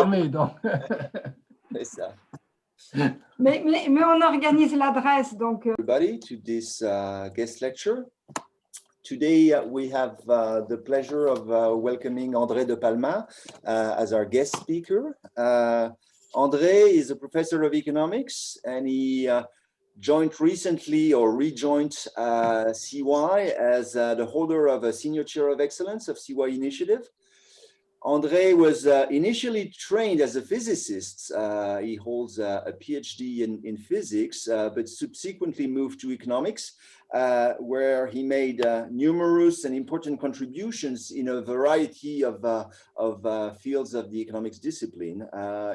confirmé. Donc. C'est ça. Mais on organise l'adresse, donc. Everybody, to this guest lecture. Today we have the pleasure of welcoming André de Palma as our guest speaker. André is a professor of economics, and he joined recently or rejoined CY as the holder of a senior chair of excellence of CY Initiative. André was initially trained as a physicist. He holds a PhD in physics, but subsequently moved to economics, where he made numerous and important contributions in a variety of fields of the economics discipline,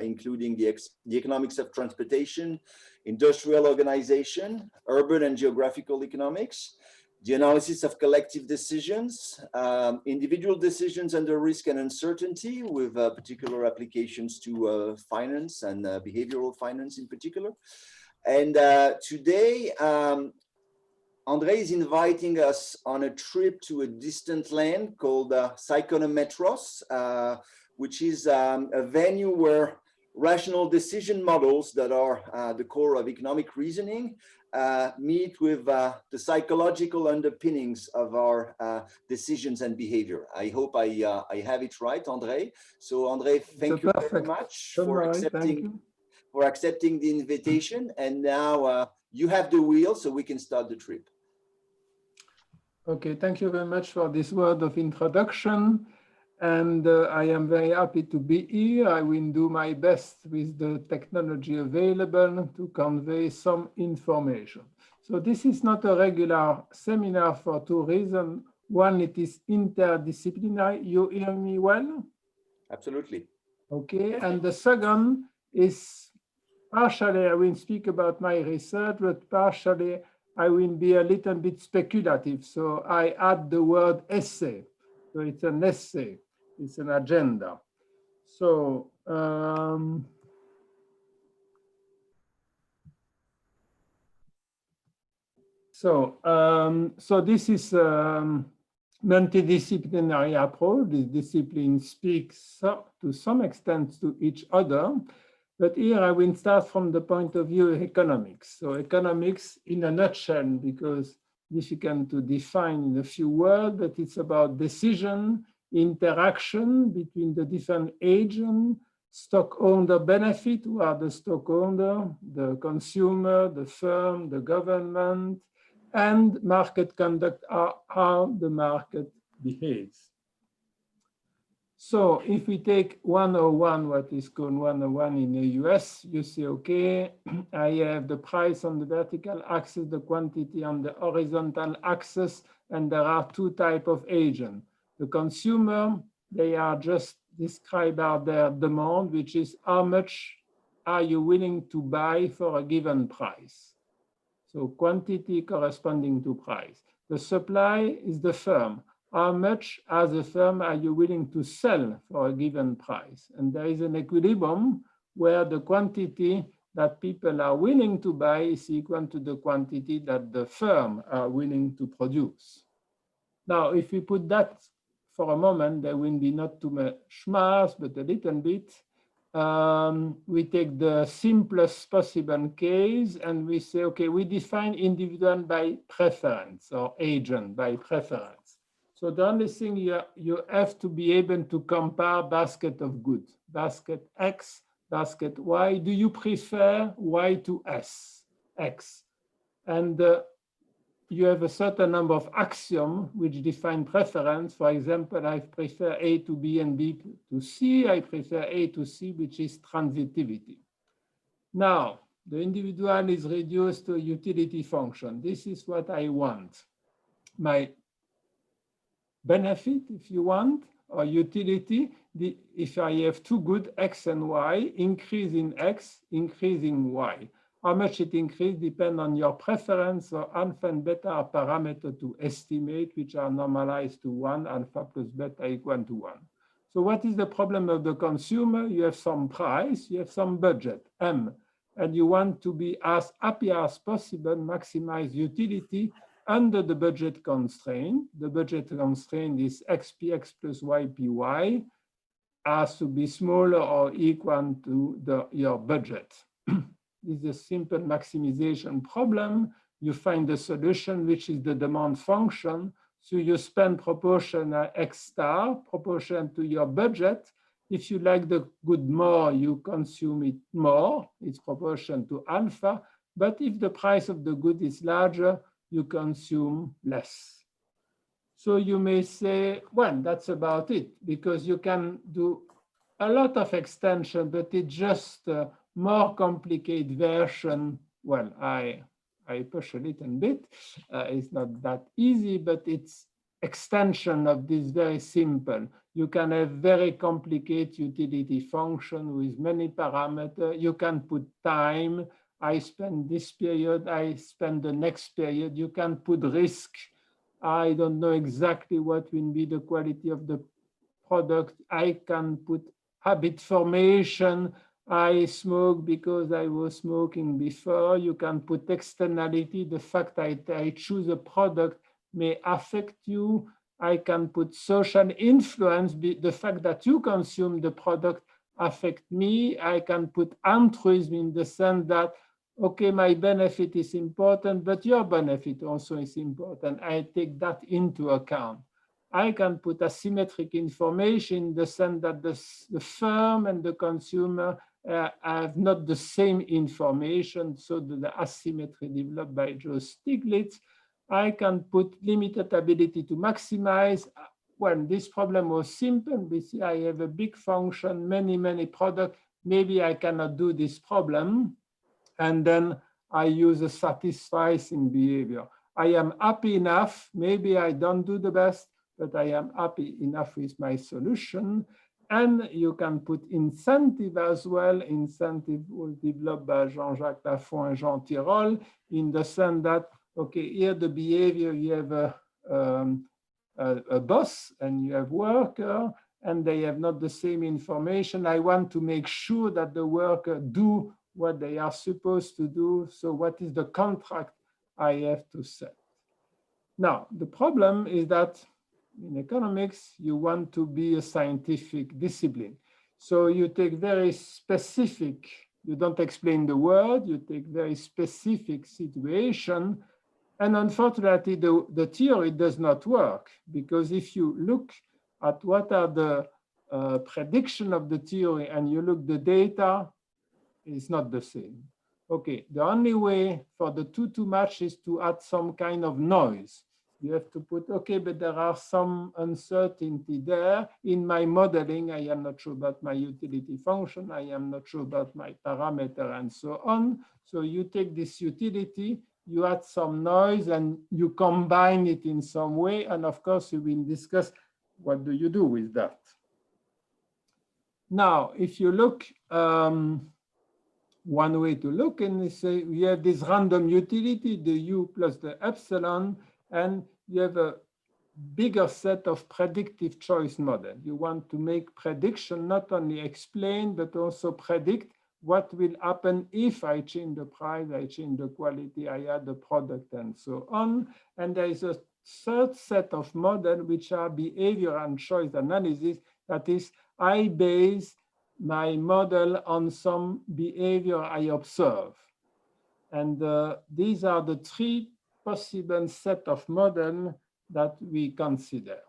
including the economics of transportation, industrial organization, urban and geographical economics, the analysis of collective decisions, individual decisions under risk and uncertainty, with particular applications to finance and behavioral finance in particular. And today, André is inviting us on a trip to a distant land called Psychonometros, which is a venue where rational decision models that are the core of economic reasoning meet with the psychological underpinnings of our decisions and behavior. I hope I have it right, André. So André, thank you very much for accepting the invitation. And now you have the wheel, so we can start the trip. Okay, thank you very much for this word of introduction. And I am very happy to be here. I will do my best with the technology available to convey some information. So this is not a regular seminar for two reasons. One, it is interdisciplinary. You hear me well? Absolutely. Okay, and the second is partially I will speak about my research, but partially I will be a little bit speculative. So I add the word essay. So it's an essay. It's an agenda. So, so this is multidisciplinary approach. This discipline speaks to some extent to each other. But here I will start from the point of view of economics. So economics in a nutshell, because difficult to define in a few words, but it's about decision, interaction between the different agents, stockholder benefit, who are the stockholder, the consumer, the firm, the government, and market conduct, how the market behaves. So if we take 101, what is called 101 in the US, you see, okay, I have the price on the vertical axis, the quantity on the horizontal axis, and there are two types of agents. The consumer, they are just described as their demand, which is how much are you willing to buy for a given price. So quantity corresponding to price. The supply is the firm. How much as a firm are you willing to sell for a given price? And there is an equilibrium where the quantity that people are willing to buy is equal to the quantity that the firm are willing to produce. Now, if we put that for a moment, there will be not too much mass, but a little bit. We take the simplest possible case and we say, okay, we define individual by preference or agent by preference. So the only thing you have to be able to compare basket of goods, basket X, basket Y. Do you prefer Y to X? And you have a certain number of axioms which define preference. For example, I prefer A to B and B to C. I prefer A to C, which is transitivity. Now, the individual is reduced to a utility function. This is what I want. My benefit, if you want, or utility, if I have two goods, X and Y, increase in X, increase in Y. How much it increases depends on your preference, or alpha and beta are parameters to estimate, which are normalized to 1, alpha plus beta equal to 1. So what is the problem of the consumer? You have some price, you have some budget, M, and you want to be as happy as possible, maximize utility under the budget constraint. The budget constraint is xpx plus ypy. has to be smaller or equal to your budget. This is a simple maximization problem. You find the solution, which is the demand function. So you spend proportional X star, proportion to your budget. If you like the good more, you consume it more. It's proportion to alpha. But if the price of the good is larger, you consume less. So you may say, well, that's about it, because you can do a lot of extension, but it's just a more complicated version. Well, I push a little bit. It's not that easy, but it's extension of this very simple. You can have very complicated utility function with many parameters. You can put time. I spend this period, I spend the next period. You can put risk. I don't know exactly what will be the quality of the product. I can put habit formation. I smoke because I was smoking before. You can put externality. The fact that I choose a product may affect you. I can put social influence. The fact that you consume the product affect me. I can put altruism in the sense that, okay, my benefit is important, but your benefit also is important. I take that into account. I can put asymmetric information in the sense that the firm and the consumer have not the same information, so the asymmetry developed by Joe Stiglitz. I can put limited ability to maximize. When this problem was simple, we see I have a big function, many products. Maybe I cannot do this problem. And then I use a satisficing behavior. I am happy enough. Maybe I don't do the best, but I am happy enough with my solution. And you can put incentive as well. Incentive was developed by Jean-Jacques Lafont and Jean Tirole in the sense that, okay, here the behavior, you have a boss and you have worker, and they have not the same information. I want to make sure that the worker do what they are supposed to do. So what is the contract I have to set? Now, the problem is that in economics, you want to be a scientific discipline. So you take very specific, you don't explain the word, you take very specific situation. And unfortunately, the theory does not work, because if you look at what are the prediction of the theory and you look the data, it's not the same. Okay, the only way for the two to match is to add some kind of noise. You have to put, okay, but there are some uncertainty there. In my modeling, I am not sure about my utility function. I am not sure about my parameter and so on. So you take this utility, you add some noise and you combine it in some way. And of course, we will discuss what do you do with that. Now, if you look, one way to look and say we have this random utility, the U plus the epsilon, and you have a bigger set of predictive choice model. You want to make prediction, not only explain, but also predict what will happen if I change the price, I change the quality, I add the product, and so on. And there is a third set of models, which are behavior and choice analysis. That is, I base my model on some behavior I observe. And these are the three possible set of models that we consider.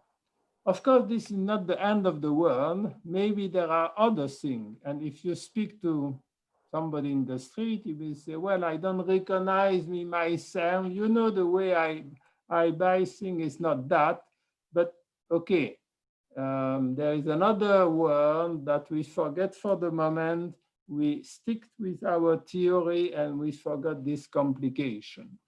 Of course, this is not the end of the world. Maybe there are other things. And if you speak to somebody in the street, you will say, well, I don't recognize me myself. You know, the way I buy things is not that. But okay, there is another word that we forget for the moment. We stick with our theory and we forgot this complication.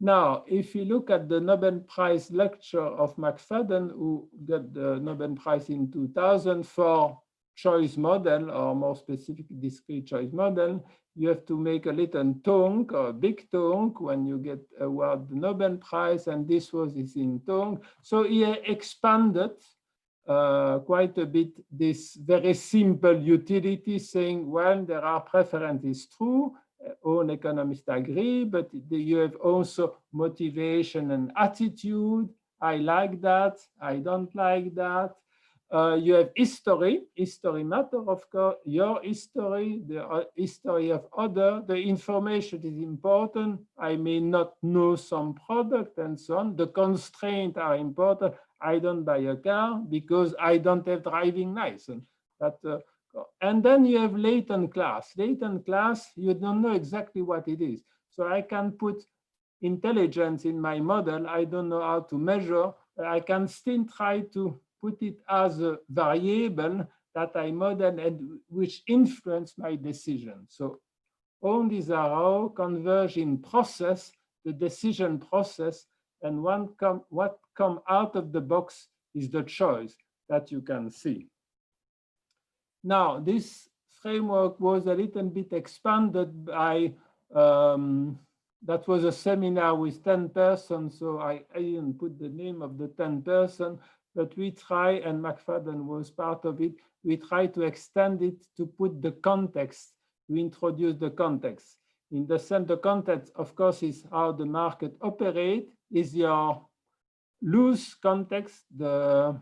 Now, if you look at the Nobel Prize lecture of McFadden, who got the Nobel Prize in 2000 for choice model, or more specific, discrete choice model, you have to make a little tonk or a big tonk when you get award the Nobel Prize, and this was in tonk. So he expanded quite a bit this very simple utility, saying, well, there are preferences, true, all economists agree, but you have also motivation and attitude. I like that, I don't like that. You have history matter, of course, your history, the history of other, the information is important. I may not know some product and so on. The constraints are important. I don't buy a car because I don't have driving license. And then you have latent class. Latent class, you don't know exactly what it is. So I can put intelligence in my model. I don't know how to measure, but I can still try to put it as a variable that I model and which influence my decision. So all these are all converge in process, the decision process, and what come out of the box is the choice that you can see. Now, this framework was a little bit expanded by, that was a seminar with 10 persons, so I didn't put the name of the 10 persons, but we try, and McFadden was part of it, we try to extend it to put the context, to introduce the context. In the sense, the context, of course, is how the market operates, is your loose context, the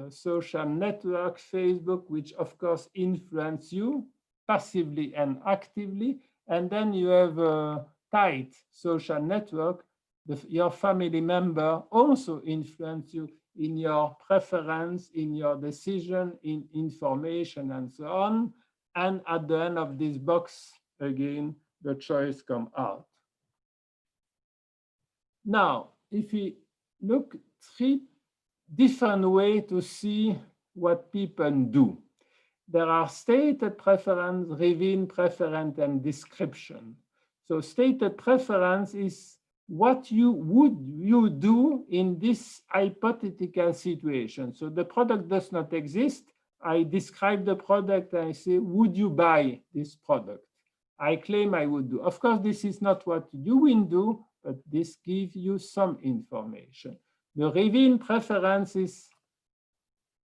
social network, Facebook, which of course influence you passively and actively. And then you have a tight social network. Your family member also influence you in your preference, in your decision, in information, and so on. And at the end of this box, again, the choice comes out. Now, if we look three different ways to see what people do. There are stated preference, revealed preference, and description. So stated preference is what would you do in this hypothetical situation. So the product does not exist. I describe the product and I say, would you buy this product? I claim I would do. Of course, this is not what you will do, but this gives you some information. The revealed preference is,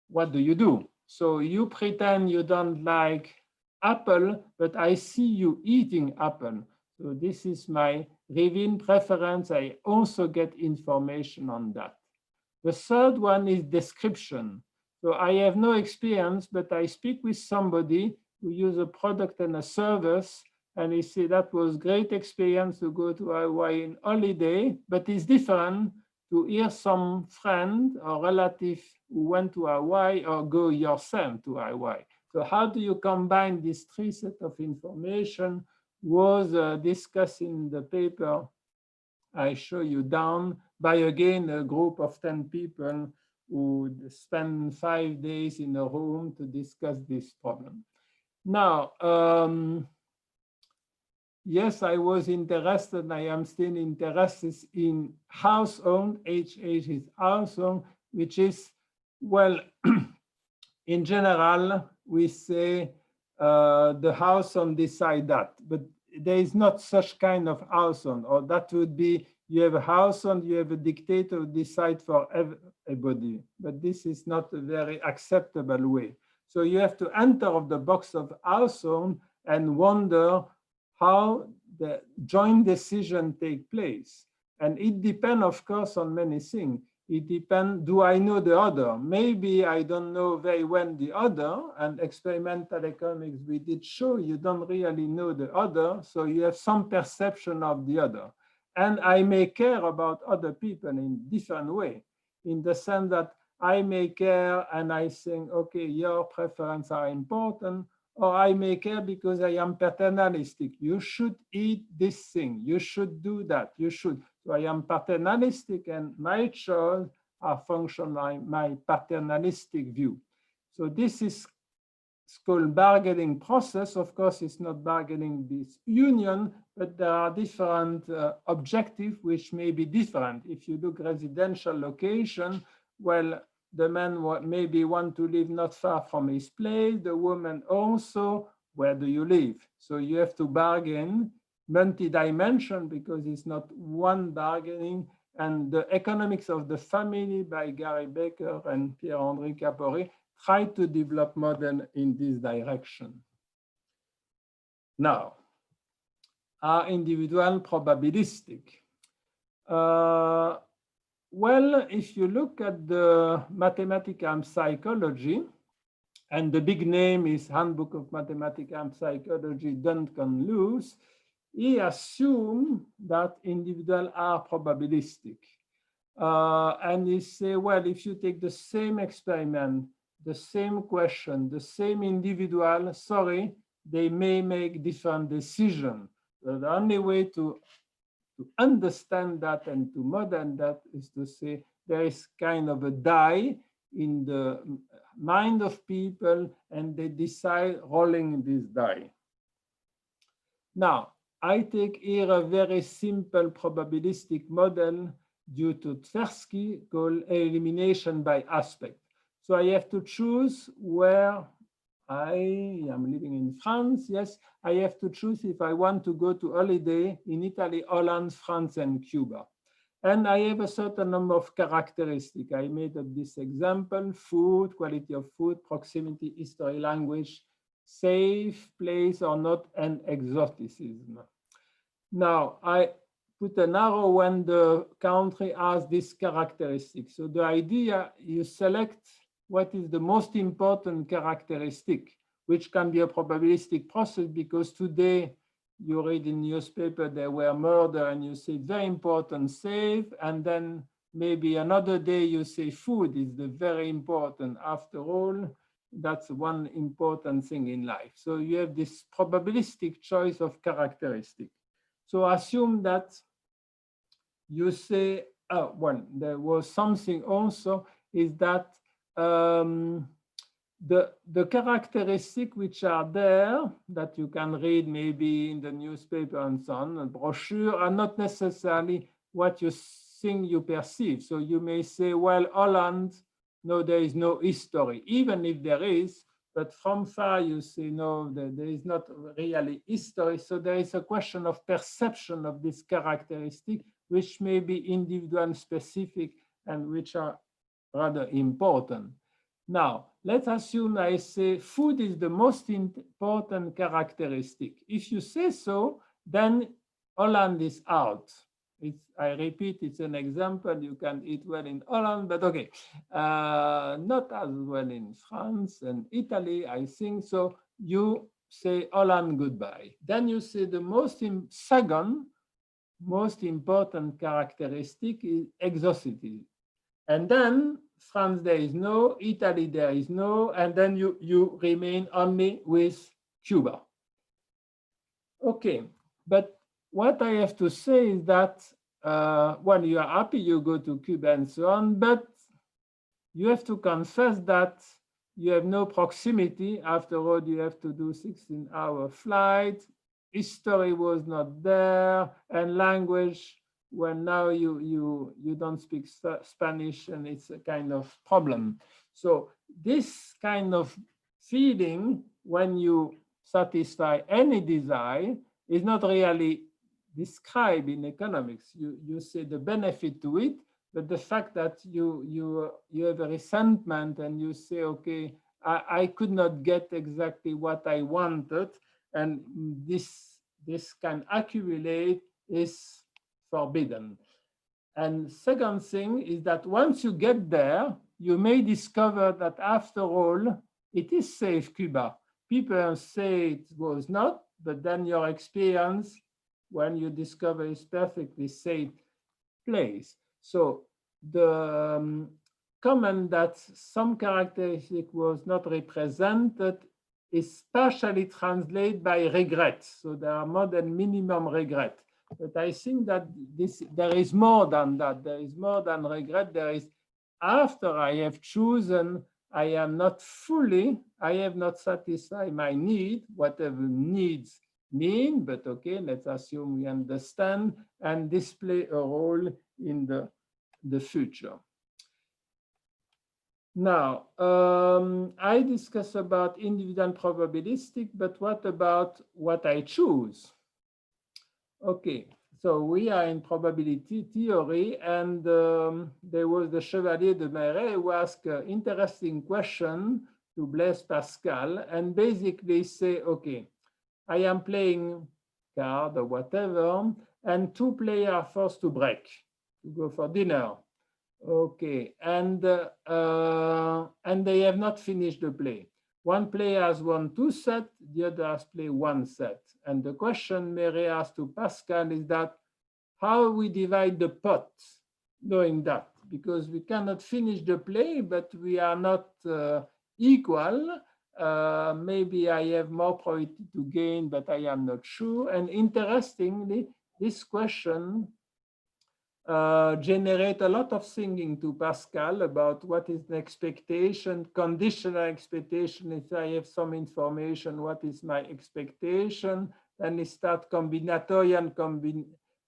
what do you do? So you pretend you don't like apple, but I see you eating apple. So this is my revealed preference. I also get information on that. The third one is description. So I have no experience, but I speak with somebody who uses a product and a service, and he said that was great experience to go to Hawaii in holiday, but it's different to hear some friend or relative who went to Hawaii or go yourself to Hawaii. So how do you combine these three sets of information was discussed in the paper I show you down by, again, a group of 10 people who spend 5 days in a room to discuss this problem. Now, yes, I was interested, I am still interested in house-owned, HH is house-owned, which is, well, in general, we say the house-owned decide that, but there is not such kind of house-owned, or that would be, you have a house-owned, you have a dictator who decide for everybody, but this is not a very acceptable way. So you have to enter the box of house-owned and wonder how the joint decision take place. And it depends, of course, on many things. It depends, do I know the other? Maybe I don't know very well the other, and experimental economics, we did show you don't really know the other, so you have some perception of the other. And I may care about other people in different way, in the sense that I may care and I think, okay, your preferences are important, or I may care because I am paternalistic. You should eat this thing. You should do that. You should. So I am paternalistic, and my choice are function like my paternalistic view. So this is called bargaining process. Of course, it's not bargaining this union, but there are different objectives which may be different. If you look residential location, well, the man maybe want to live not far from his place, the woman also, where do you live? So you have to bargain multi-dimension because it's not one bargaining. And the economics of the family by Gary Becker and Pierre-André Capori try to develop model in this direction. Now, are individual probabilistic? well, if you look at the Mathematics and Psychology, and the big name is Handbook of Mathematics and Psychology, Duncan Lewis, he assumed that individuals are probabilistic. And he say, well, if you take the same experiment, the same question, the same individual, sorry, they may make different decisions. So the only way to understand that and to model that is to say there is kind of a die in the mind of people and they decide rolling this die. Now, I take here a very simple probabilistic model due to Tversky called elimination by aspect. So I have to choose where I am living in France. Yes, I have to choose if I want to go to holiday in Italy, Holland, France, and Cuba. And I have a certain number of characteristics. I made up this example: food, quality of food, proximity, history, language, safe place or not, and exoticism. Now, I put an arrow when the country has this characteristic. So the idea, you select what is the most important characteristic, which can be a probabilistic process, because today you read in newspaper there were murder and you say very important, safe, and then maybe another day you say food is the very important. After all, that's one important thing in life. So you have this probabilistic choice of characteristic. So assume that you say, oh, well, there was something also is that the characteristics which are there that you can read maybe in the newspaper and so on, a brochure, are not necessarily what you think you perceive. So you may say, well, Holland, no, there is no history, even if there is, but from far you say, no, there is not really history. So there is a question of perception of this characteristic, which may be individual specific and which are rather important. Now, let's assume I say food is the most important characteristic. If you say so, then Holland is out. I repeat, it's an example. You can eat well in Holland, but okay, not as well in France and Italy, I think. So you say Holland goodbye. Then you say the second most important characteristic is exhaustivity. And then France, there is no, Italy, there is no, and then you remain only with Cuba. Okay, but what I have to say is that when you are happy, you go to Cuba and so on, but you have to confess that you have no proximity. After all, you have to do 16-hour flight. History was not there, and language, well, now you don't speak Spanish, and it's a kind of problem. So this kind of feeling, when you satisfy any desire, is not really described in economics. You say the benefit to it, but the fact that you have a resentment and you say, okay, I could not get exactly what I wanted, and this can accumulate is forbidden. And second thing is that once you get there, you may discover that after all, it is safe, Cuba. People say it was not, but then your experience, when you discover it's perfectly safe place. So the comment that some characteristic was not represented is partially translated by regret. So there are more than minimum regret. But I think that there is more than that. There is more than regret. There is, after I have chosen, I am not fully, I have not satisfied my need, whatever needs mean, but okay, let's assume we understand, and display a role in the future. Now, I discuss about individual probabilistic, but what about what I choose? Okay, so we are in probability theory, and there was the Chevalier de Marais who asked an interesting question to Blaise Pascal, and basically say, okay, I am playing card or whatever, and two players are forced to break, to go for dinner. Okay, and they have not finished the play. One player has won 2 sets, the other has played 1 set. And the question Mary asked to Pascal is that how we divide the pot, knowing that, because we cannot finish the play, but we are not equal. Maybe I have more probability to gain, but I am not sure. And interestingly, this question generate a lot of thinking to Pascal about what is the expectation, conditional expectation. If I have some information, what is my expectation? Then he start combinatorial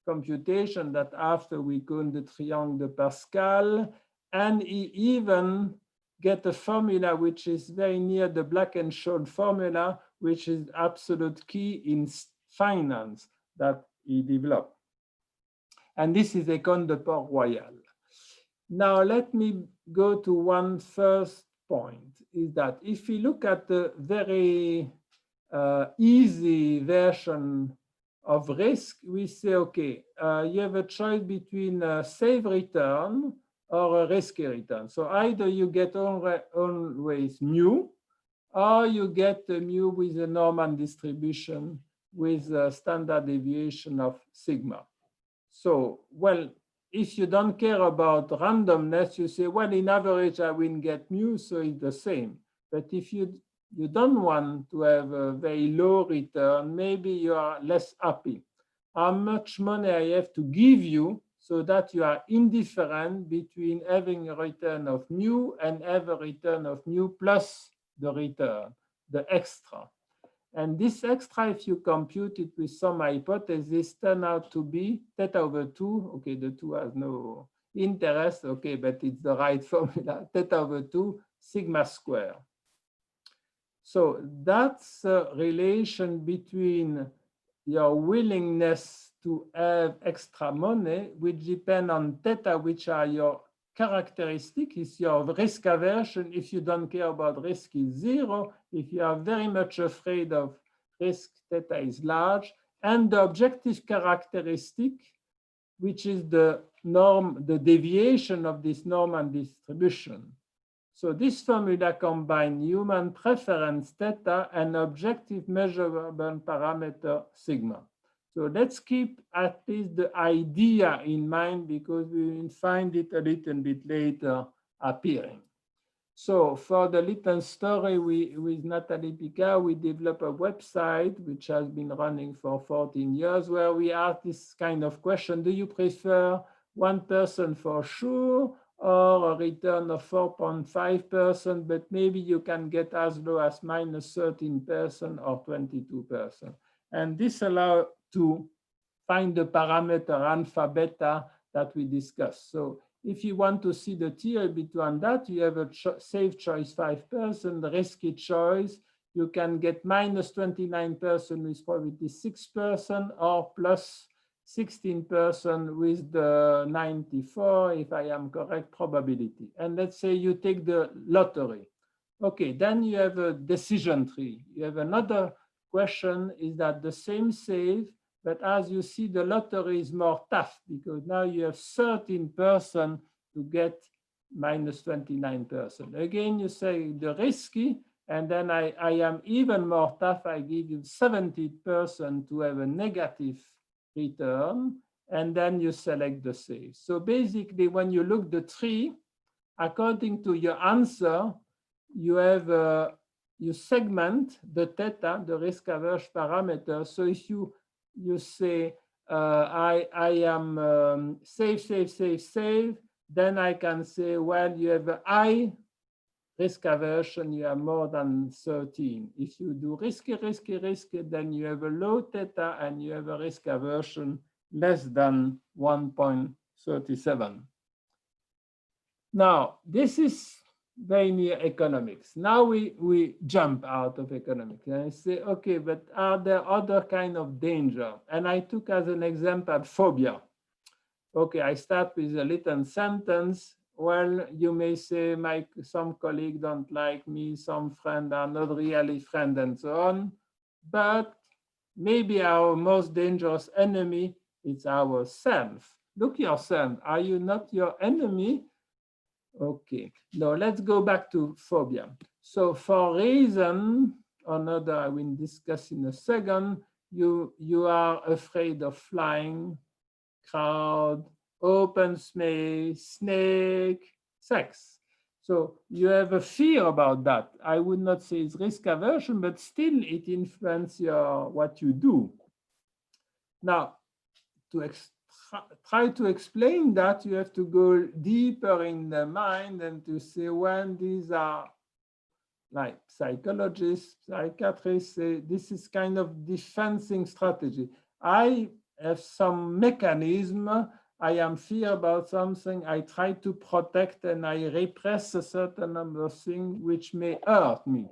computation that after we go in the triangle de Pascal. And he even get a formula which is very near the Black-Scholes formula, which is absolute key in finance that he developed. And this is École de Port-Royal. Now, let me go to one first point, is that if we look at the very easy version of risk, we say, okay, you have a choice between a safe return or a risky return. So either you get always mu, or you get a mu with a Norman distribution with a standard deviation of sigma. So, well, if you don't care about randomness, you say, well, in average, I will get mu, so it's the same. But if you don't want to have a very low return, maybe you are less happy. How much money I have to give you so that you are indifferent between having a return of mu and have a return of mu plus the return, the extra. And this extra, if you compute it with some hypothesis, turn out to be theta over 2. Okay, the 2 has no interest. Okay, but it's the right formula, theta over 2 sigma square. So that's a relation between your willingness to have extra money, which depend on theta, which are your characteristic, is your risk aversion. If you don't care about risk, is 0. If you are very much afraid of risk, theta is large. And the objective characteristic, which is the norm, the deviation of this Norman distribution. So this formula combines human preference theta and objective measurable parameter sigma. So let's keep at least the idea in mind, because we will find it a little bit later appearing. So for the little story with Nathalie Picard, we developed a website which has been running for 14 years, where we ask this kind of question: do you prefer 1% for sure, or a return of 4.5%, but maybe you can get as low as minus 13% or 22%. And this allows to find the parameter alpha beta that we discussed. So if you want to see the theory between that, you have a safe choice 5%, risky choice. You can get minus 29% with probability 6%, or plus 16% with the 94, if I am correct, probability. And let's say you take the lottery. Okay, then you have a decision tree. You have another question, is that the same safe, but as you see, the lottery is more tough, because now you have 13% to get minus 29%. Again, you say the risky, and then I am even more tough. I give you 70% to have a negative return, and then you select the safe. So basically, when you look the tree, according to your answer, you have you segment the theta, the risk aversion parameter. So if you say I am safe, then I can say, well, you have a high risk aversion, you have more than 13. If you do risky, then you have a low theta and you have a risk aversion less than 1.37. Now, this is very near economics. Now we jump out of economics and say, okay, but are there other kind of danger? And I took as an example phobia. Okay, I start with a little sentence. Well, you may say, some colleagues don't like me, some friends are not really friends, and so on. But maybe our most dangerous enemy is ourself. Look yourself. Are you not your enemy? Okay, now let's go back to phobia. So for reason, another I will discuss in a second, you are afraid of flying, crowd, open space, snake, sex. So you have a fear about that. I would not say it's risk aversion, but still it influences what you do. Now, to try to explain that, you have to go deeper in the mind and to say when these are like psychologists, psychiatrists say this is kind of defending strategy. I have some mechanism. I am fear about something. I try to protect and I repress a certain number of things which may hurt me.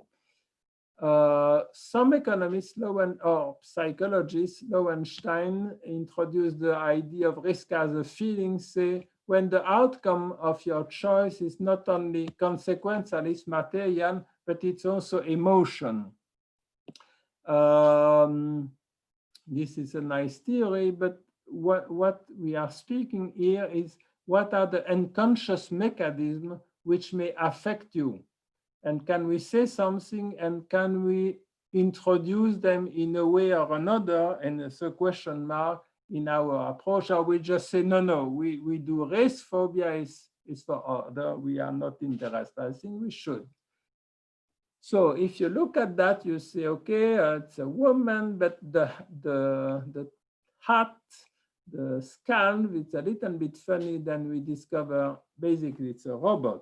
Some economists, or psychologists, Lowenstein, introduced the idea of risk as a feeling, say, when the outcome of your choice is not only consequential, it's material, but it's also emotion. This is a nice theory, but what we are speaking here is what are the unconscious mechanisms which may affect you? And can we say something and can we introduce them in a way or another? And it's a question mark in our approach, or we just say, no, we do risk, phobia is for other, we are not interested. I think we should. So if you look at that, you say, okay, it's a woman, but the hat, the skull, it's a little bit funny, then we discover basically it's a robot.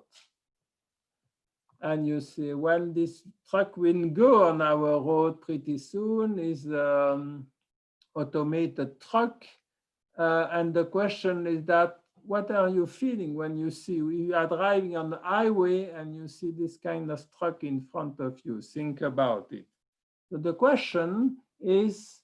And you see, when this truck will go on our road pretty soon is automated truck. And the question is that, what are you feeling when you see, you are driving on the highway and you see this kind of truck in front of you? Think about it. So the question is,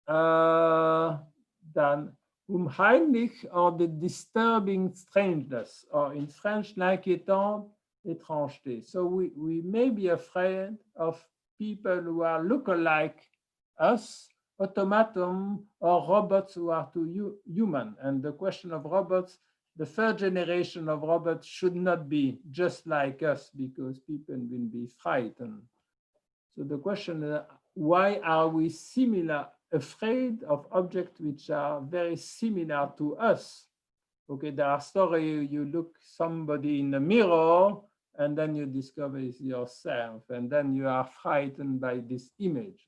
then, unheimlich, or the disturbing strangeness, or in French, l'inquiétant étrangeté. So we may be afraid of people who are look-alike us, automaton, or robots who are too human. And the question of robots, the third generation of robots should not be just like us because people will be frightened. So the question is, why are we afraid of objects which are very similar to us? Okay, there are stories, you look somebody in the mirror and then you discover it's yourself, and then you are frightened by this image.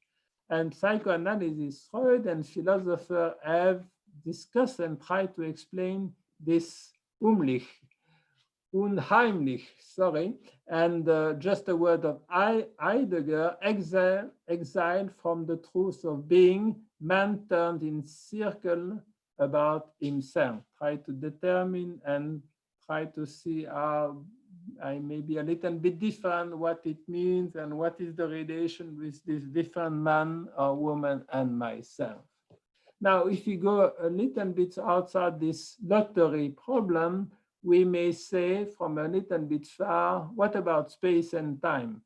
And psychoanalysis, Freud and philosophers have discussed and tried to explain this unheimlich, and just a word of Heidegger, exiled from the truth of being, man turned in circle about himself, try to determine and try to see how I may be a little bit different, what it means and what is the relation with this different man or woman and myself. Now, if we go a little bit outside this lottery problem, we may say from a little bit far, what about space and time?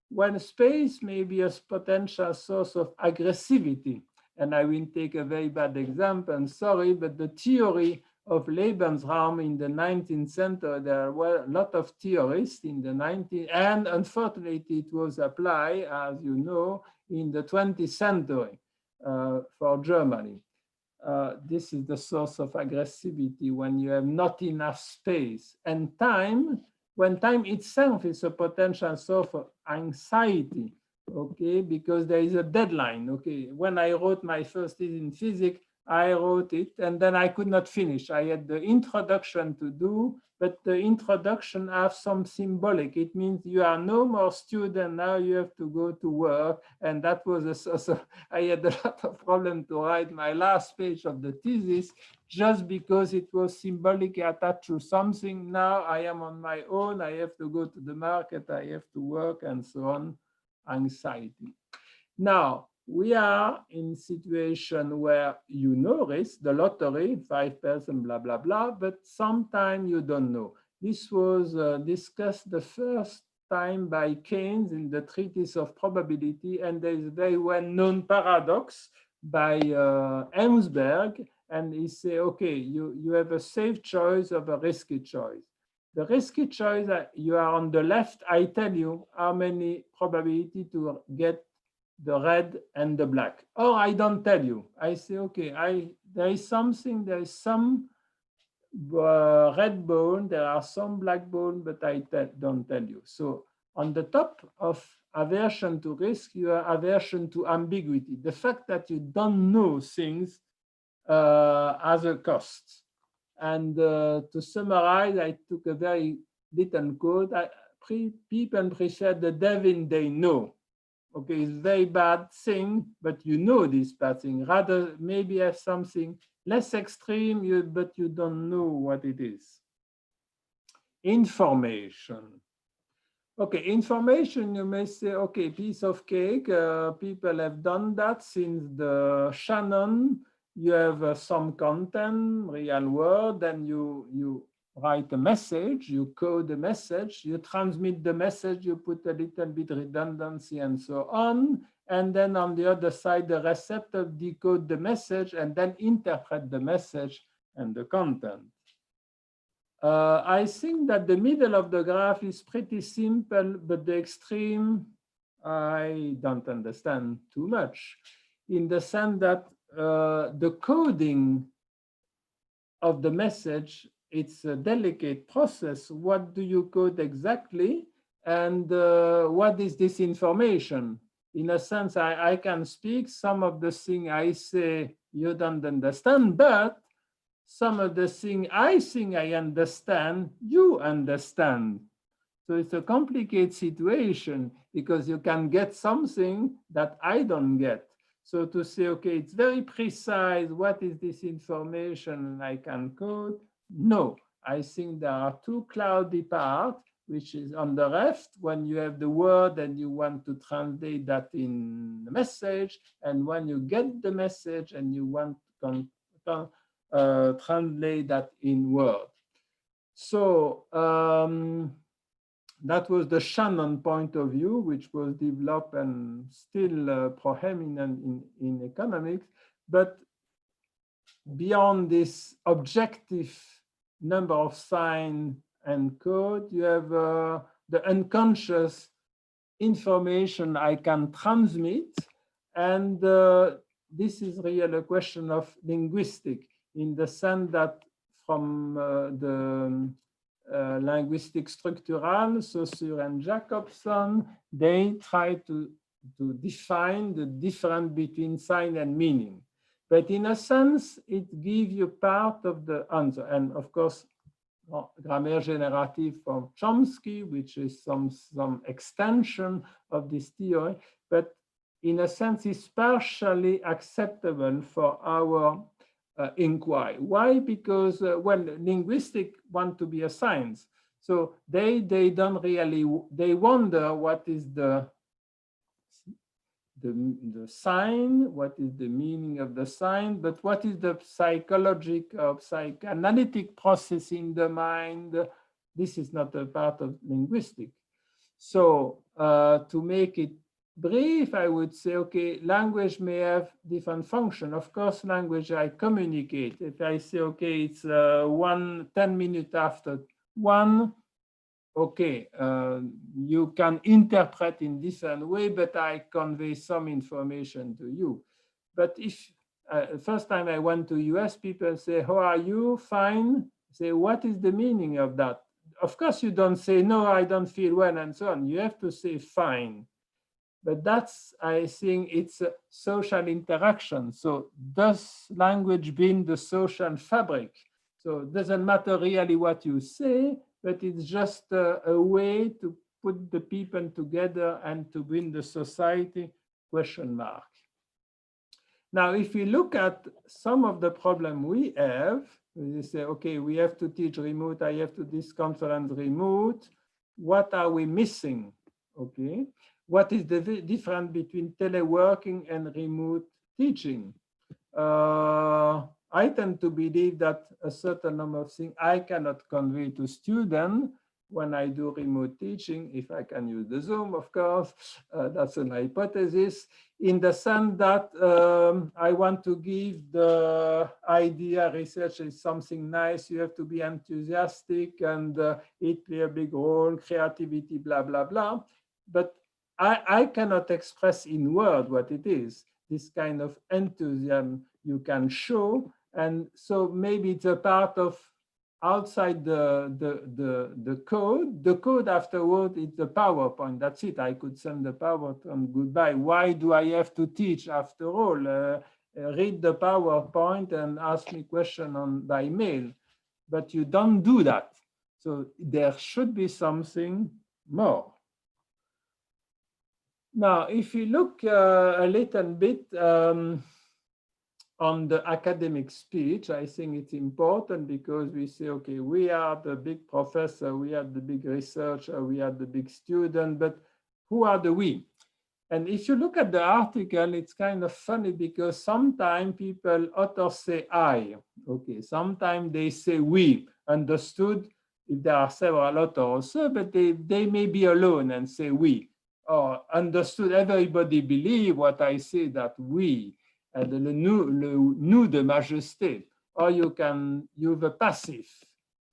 When space may be a potential source of aggressivity, and I will take a very bad example, I'm sorry, but the theory of Lebensraum in the 19th century, there were a lot of theorists in the 19th, and unfortunately it was applied, as you know, in the 20th century for Germany. This is the source of aggressivity when you have not enough space. And time, when time itself is a potential source of anxiety, okay, because there is a deadline, okay. When I wrote my first thesis in physics, I wrote it and then I could not finish. I had the introduction to do, but the introduction has some symbolic. It means you are no more student, now you have to go to work. And that was a source of, I had a lot of problem to write my last page of the thesis just because it was symbolically attached to something. Now I am on my own, I have to go to the market, I have to work and so on, anxiety. Now, we are in a situation where you know risk, the lottery, 5%, blah, blah, blah, but sometimes you don't know. This was discussed the first time by Keynes in the Treatise of Probability, and there is a very well-known paradox by Helmsberg, and he say, okay, you have a safe choice of a risky choice. The risky choice, you are on the left, I tell you how many probability to get the red and the black. Or I don't tell you. I say, okay, there is some red bone, there are some black bone, but I don't tell you. So on the top of aversion to risk, you are aversion to ambiguity. The fact that you don't know things as a cost. And to summarize, I took a very little quote. People prefer the devil they know. Okay, it's a very bad thing, but you know this bad thing. Rather, maybe have something less extreme, but you don't know what it is. Information. Okay, information, you may say, okay, piece of cake. People have done that since the Shannon. You have some content, real word, then you write a message, you code a message, you transmit the message, you put a little bit redundancy and so on. And then on the other side, the receptor decode the message and then interpret the message and the content. I think that the middle of the graph is pretty simple, but the extreme, I don't understand too much, in the sense that the coding of the message, it's a delicate process. What do you code exactly? And what is this information? In a sense, I can speak some of the things I say you don't understand, but some of the things I think I understand, you understand. So it's a complicated situation because you can get something that I don't get. So to say, okay, it's very precise, what is this information and I can code? No, I think there are two cloudy parts, which is on the left when you have the word and you want to translate that in the message, and when you get the message and you want to translate that in word. So that was the Shannon point of view, which was developed and still prominent in economics. But beyond this objective number of signs and code, you have the unconscious information I can transmit. And this is really a question of linguistic, in the sense that from the linguistic structural, Saussure and Jacobson, they try to define the difference between sign and meaning. But in a sense, it gives you part of the answer. And of course, grammar generative from Chomsky, which is some extension of this theory, but in a sense, it's partially acceptable for our inquiry. Why? Because when linguistics want to be a science, so they don't really, they wonder what is the sign, what is the meaning of the sign, but what is the psychological, psychoanalytic process in the mind? This is not a part of linguistics. So to make it brief, I would say, okay, language may have different function. Of course, language, I communicate. If I say, okay, it's 10 minutes after 1, okay, you can interpret in different way, but I convey some information to you. But if first time I went to US, people say, how are you? Fine. Say, what is the meaning of that? Of course, you don't say, no, I don't feel well, and so on. You have to say, fine. But that's, I think, it's a social interaction. So does language build the social fabric? So it doesn't matter really what you say, but it's just a way to put the people together and to build the society, question mark. Now, if we look at some of the problem we have, we say, okay, we have to teach remote, I have to do this conference remote. What are we missing? Okay. What is the difference between teleworking and remote teaching? I tend to believe that a certain number of things I cannot convey to students, when I do remote teaching, if I can use the Zoom, of course, that's an hypothesis, in the sense that I want to give the idea research is something nice, you have to be enthusiastic and it plays a big role, creativity, blah, blah, blah. But I cannot express in word what it is. This kind of enthusiasm you can show. And so maybe it's a part of outside the code. The code afterward is the PowerPoint. That's it. I could send the PowerPoint goodbye. Why do I have to teach after all? Read the PowerPoint and ask me question by mail. But you don't do that. So there should be something more. Now, if you look a little bit on the academic speech, I think it's important because we say, okay, we are the big professor, we are the big researcher, we are the big student, but who are the we? And if you look at the article, it's kind of funny because sometimes people, authors say I, okay, sometimes they say we, understood, if there are several authors, but they may be alone and say we, or understood, everybody believe what I say, that we, le nous de majesté, or you can use a passive.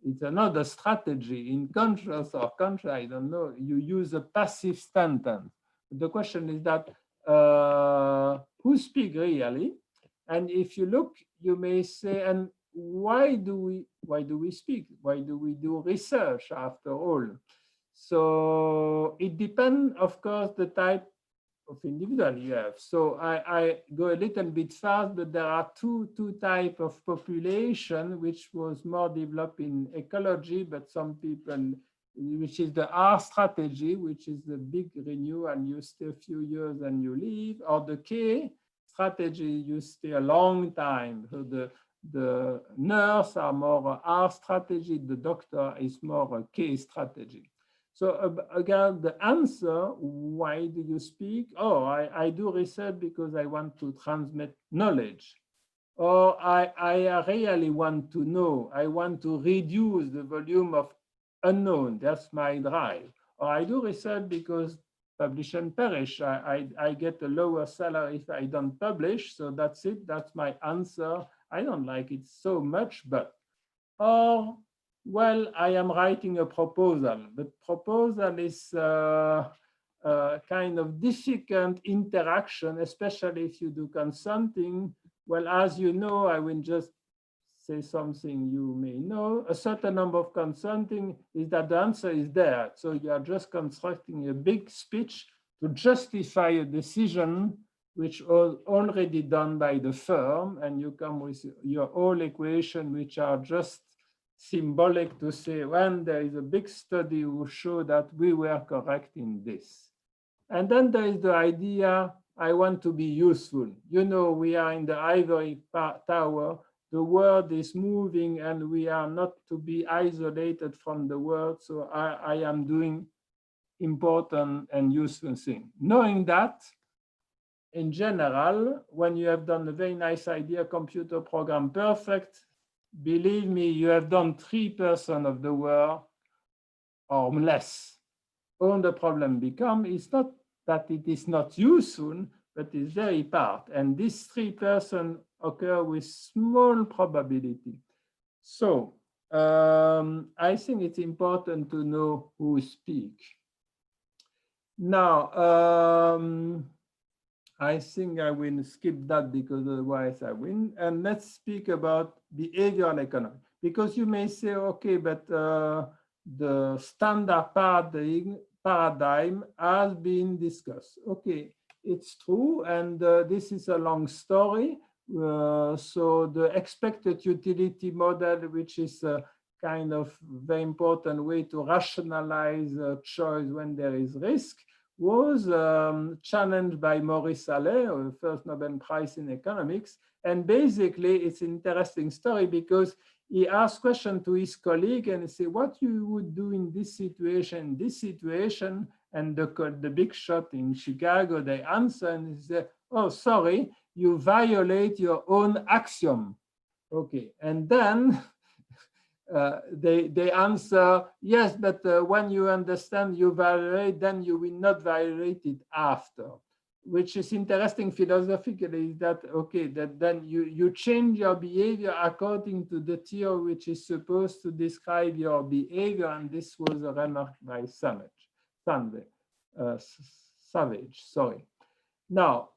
It's another strategy in conscious or conscious, I don't know, you use a passive sentence. The question is that who speak really? And if you look, you may say, and why do we speak? Why do we do research after all? So it depends, of course, the type of individual you have. So I go a little bit fast, but there are two types of population, which was more developed in ecology, but some people, which is the R strategy, which is the big renew and you stay a few years and you leave, or the K strategy, you stay a long time. So the nurse are more R strategy, the doctor is more a K strategy. So again, the answer, why do you speak? Oh, I do research because I want to transmit knowledge. Or I really want to know. I want to reduce the volume of unknown. That's my drive. Or I do research because publish and perish. I get a lower salary if I don't publish. So that's it. That's my answer. I don't like it so much, but. Or, well, I am writing a proposal, but proposal is kind of difficult interaction, especially if you do consulting. Well, as you know, I will just say something you may know. A certain number of consulting is that the answer is there. So you are just constructing a big speech to justify a decision which was already done by the firm, and you come with your whole equation, which are just symbolic to say, when there is a big study who show that we were correct in this. And then there is the idea, I want to be useful. You know, we are in the ivory tower, the world is moving and we are not to be isolated from the world. So I am doing important and useful things. Knowing that, in general, when you have done a very nice idea, computer program perfect, believe me, you have done 3% of the work or less. All the problem becomes, it's not that it is not useful, but it's very part. And this 3% occur with small probability. So I think it's important to know who speak. Now, I think I will skip that because otherwise I win. And let's speak about behavioral economy. Because you may say, okay, but the standard paradigm has been discussed. Okay, it's true. And this is a long story. So the expected utility model, which is a kind of very important way to rationalize a choice when there is risk, was challenged by Maurice Allais, first Nobel Prize in economics. And basically, it's an interesting story because he asked question to his colleague and he said, what you would do in this situation, and the big shot in Chicago, they answer and he said, oh, sorry, you violate your own axiom. Okay, and then they answer, yes, but when you understand you violate, then you will not violate it after. Which is interesting philosophically, is that, okay, that then you change your behavior according to the theory which is supposed to describe your behavior, and this was a remark by Savage, sorry. Now,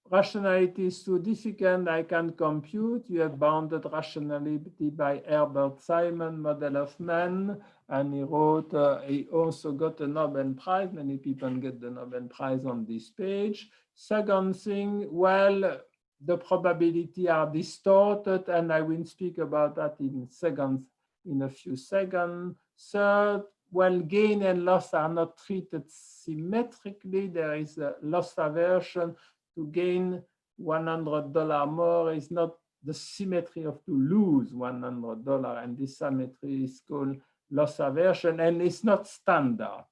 rationality is too difficult, I can compute. You have bounded rationality by Herbert Simon, Model of Man, and he wrote, he also got a Nobel Prize. Many people get the Nobel Prize on this page. Second thing, well, the probability are distorted, and I will speak about that in a few seconds. Third, well, gain and loss are not treated symmetrically. There is a loss aversion. To gain $100 more is not the symmetry of to lose $100, and this symmetry is called loss aversion, and it's not standard.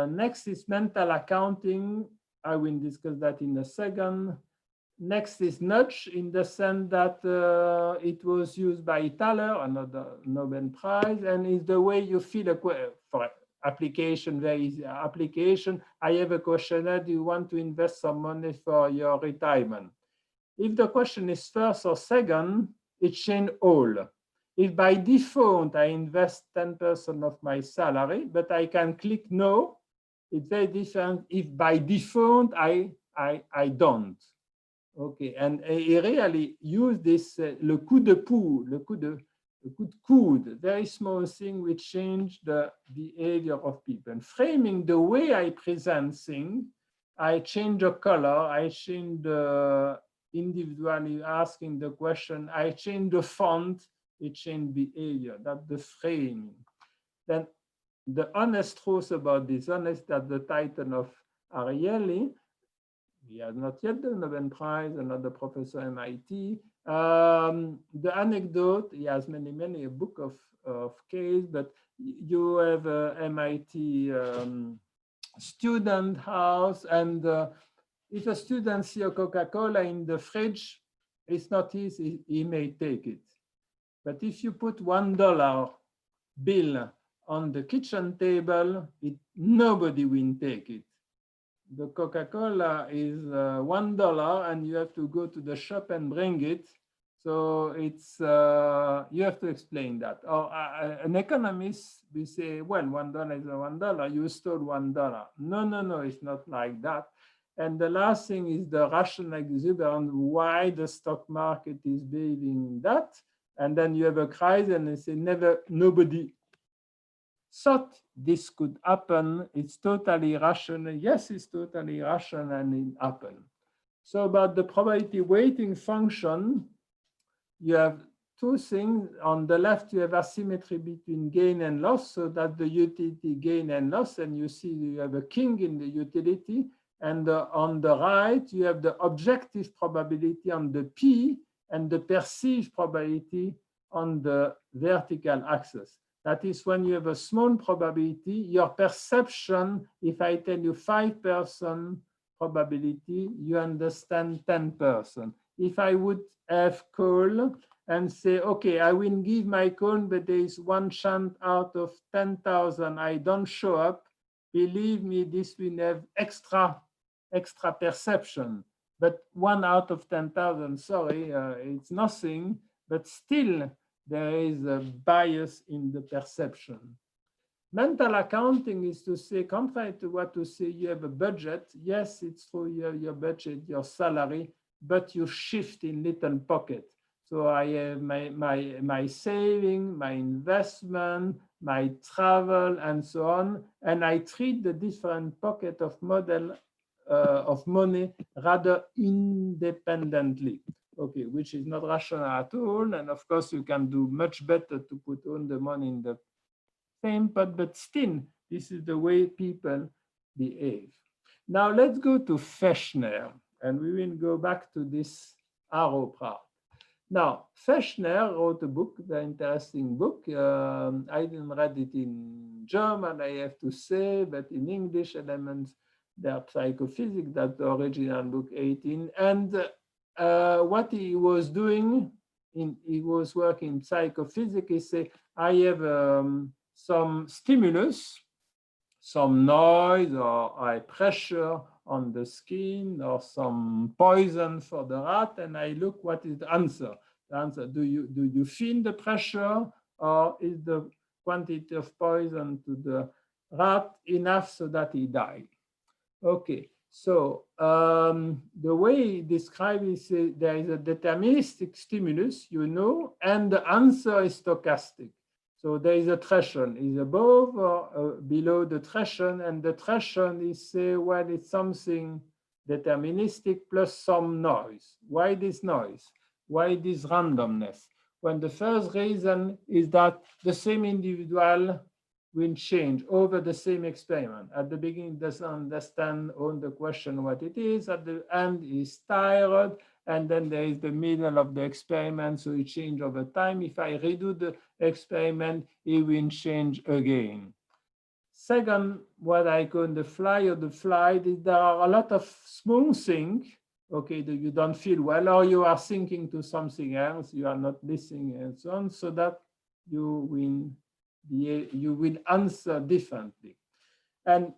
Next is mental accounting. I will discuss that in a second. Next is nudge, in the sense that it was used by Thaler, another Nobel Prize, and is the way you feel for application, very easy application. I have a questionnaire, do you want to invest some money for your retirement? If the question is first or second, it changes all. If by default I invest 10% of my salary, but I can click no, it's very different if by default I don't. Okay, and he really used this, le coup de pouls, le coup de coude, very small thing which change the behavior of people. And framing the way I present things, I change the color, I change the individually asking the question, I change the font, it change behavior. That's the framing. Then the honest truth about this, honest, that the title of Ariely, he has not yet the Nobel Prize, another professor at MIT. The anecdote, he has many, a book of case, but you have a MIT student house, and if a student see a Coca-Cola in the fridge, it's not easy, he may take it. But if you put $1 bill on the kitchen table, nobody will take it. The Coca-Cola is $1, and you have to go to the shop and bring it. So it's you have to explain that. Or an economist will say, well, $1 is $1. You stole $1. No, it's not like that. And the last thing is the rational exuberance, why the stock market is behaving that. And then you have a crisis, and they say, nobody thought this could happen. It's totally rational. Yes, it's totally rational, and it happened. So about the probability weighting function, you have two things. On the left, you have asymmetry between gain and loss, so that the utility gain and loss, and you see you have a king in the utility. And on the right, you have the objective probability on the P and the perceived probability on the vertical axis. That is, when you have a small probability, your perception, if I tell you 5% probability, you understand 10%. If I would have call and say, okay, I will give my call, but there is one chance out of 10,000 I don't show up, believe me, this will have extra perception. But 1 out of 10,000, sorry, it's nothing, but still, there is a bias in the perception. Mental accounting is to say, contrary to what to say, you have a budget. Yes, it's true, you have your budget, your salary, but you shift in little pockets. So I have my saving, my investment, my travel, and so on. And I treat the different pocket of model of money rather independently. Okay, which is not rational at all. And of course, you can do much better to put all the money in the same pot, but still, this is the way people behave. Now let's go to Fechner, and we will go back to this arrow part. Now, Fechner wrote a book, very interesting book. I didn't read it in German, I have to say, but in English, Elements, their Psychophysics, that's the original book 18. And what he was doing, he was working in psychophysics. He said, I have some stimulus, some noise or high pressure on the skin or some poison for the rat, and I look what is the answer. The answer, do you feel the pressure, or is the quantity of poison to the rat enough so that he died? Okay, so the way he describes it, there is a deterministic stimulus, and the answer is stochastic. So there is a threshold, is above or below the threshold, and the threshold is, say, well, it's something deterministic plus some noise. Why this noise? Why this randomness? When the first reason is that the same individual will change over the same experiment. At the beginning, doesn't understand on the question what it is. At the end, is tired. And then there is the middle of the experiment, so it changes over time. If I redo the experiment, it will change again. Second, what I call the fly or the flight, is there are a lot of small things, okay, that you don't feel well, or you are thinking to something else, you are not listening, and so on, so that you will answer differently. And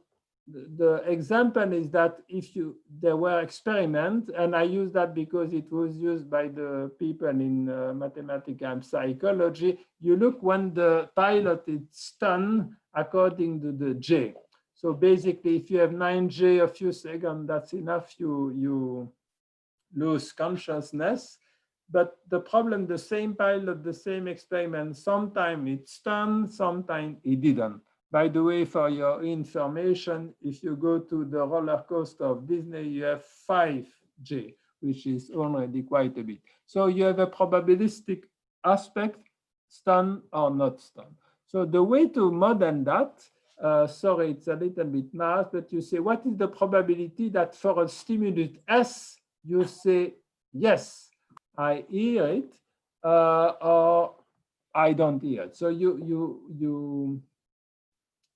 the example is that if there were experiments, and I use that because it was used by the people in mathematics and psychology, you look when the pilot is stunned according to the J. So basically, if you have 9J a few seconds, that's enough, you lose consciousness. But the problem, the same pilot, the same experiment, sometimes it stunned, sometimes it didn't. By the way, for your information, if you go to the roller coaster of Disney, you have 5J, which is already quite a bit. So you have a probabilistic aspect, stun or not stun. So the way to model that, sorry, it's a little bit math, but you say, what is the probability that for a stimulus S, you say, yes, I hear it, or I don't hear it. So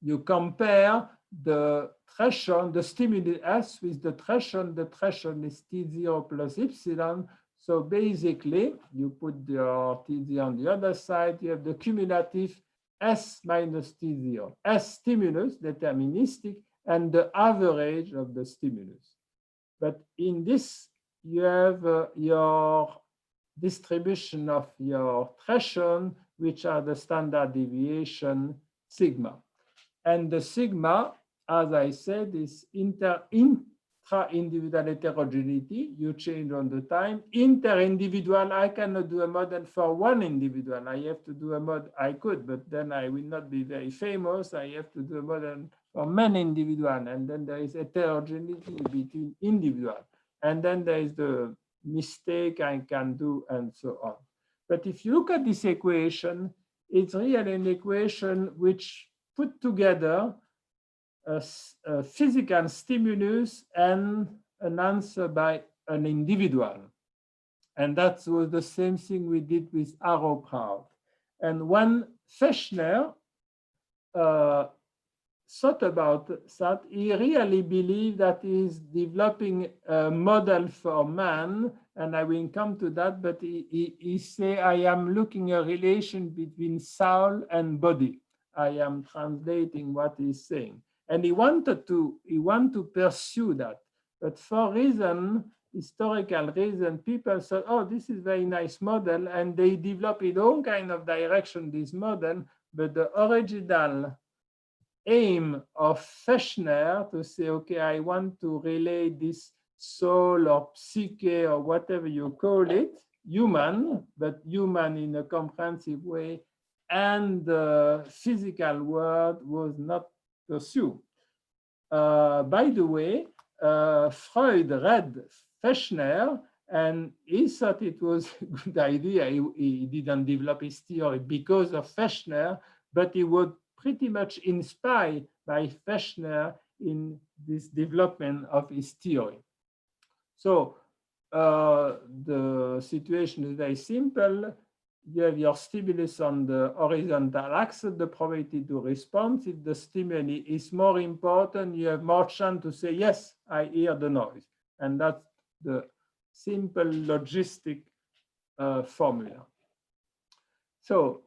you compare the threshold, the stimulus S with the threshold is T0 plus epsilon. So basically, you put your T0 on the other side, you have the cumulative S minus T0. S stimulus, deterministic, and the average of the stimulus. But in this, you have your distribution of your threshold, which are the standard deviation sigma. And the sigma, as I said, is intra-individual heterogeneity. You change on the time. Inter-individual, I cannot do a model for one individual. I have to do a model, I could, but then I will not be very famous. I have to do a model for many individuals. And then there is heterogeneity between individuals. And then there is the mistake I can do, and so on. But if you look at this equation, it's really an equation which put together a physical stimulus and an answer by an individual. And that was the same thing we did with arrow proud. And when Fechner thought about that, he really believed that he is developing a model for man, and I will come to that, but he say, I am looking at a relation between soul and body. I am translating what he's saying. And he wanted to pursue that. But for historical reason, people said, oh, this is a very nice model. And they developed in all kind of direction, this model. But the original aim of Fechner to say, okay, I want to relate this soul or psyche or whatever you call it, human, but human in a comprehensive way, and the physical world was not pursued. By the way, Freud read Fechner and he thought it was a good idea. He didn't develop his theory because of Fechner, but he was pretty much inspired by Fechner in this development of his theory. So the situation is very simple. You have your stimulus on the horizontal axis, the probability to respond. If the stimuli is more important, you have more chance to say, yes, I hear the noise. And that's the simple logistic formula. So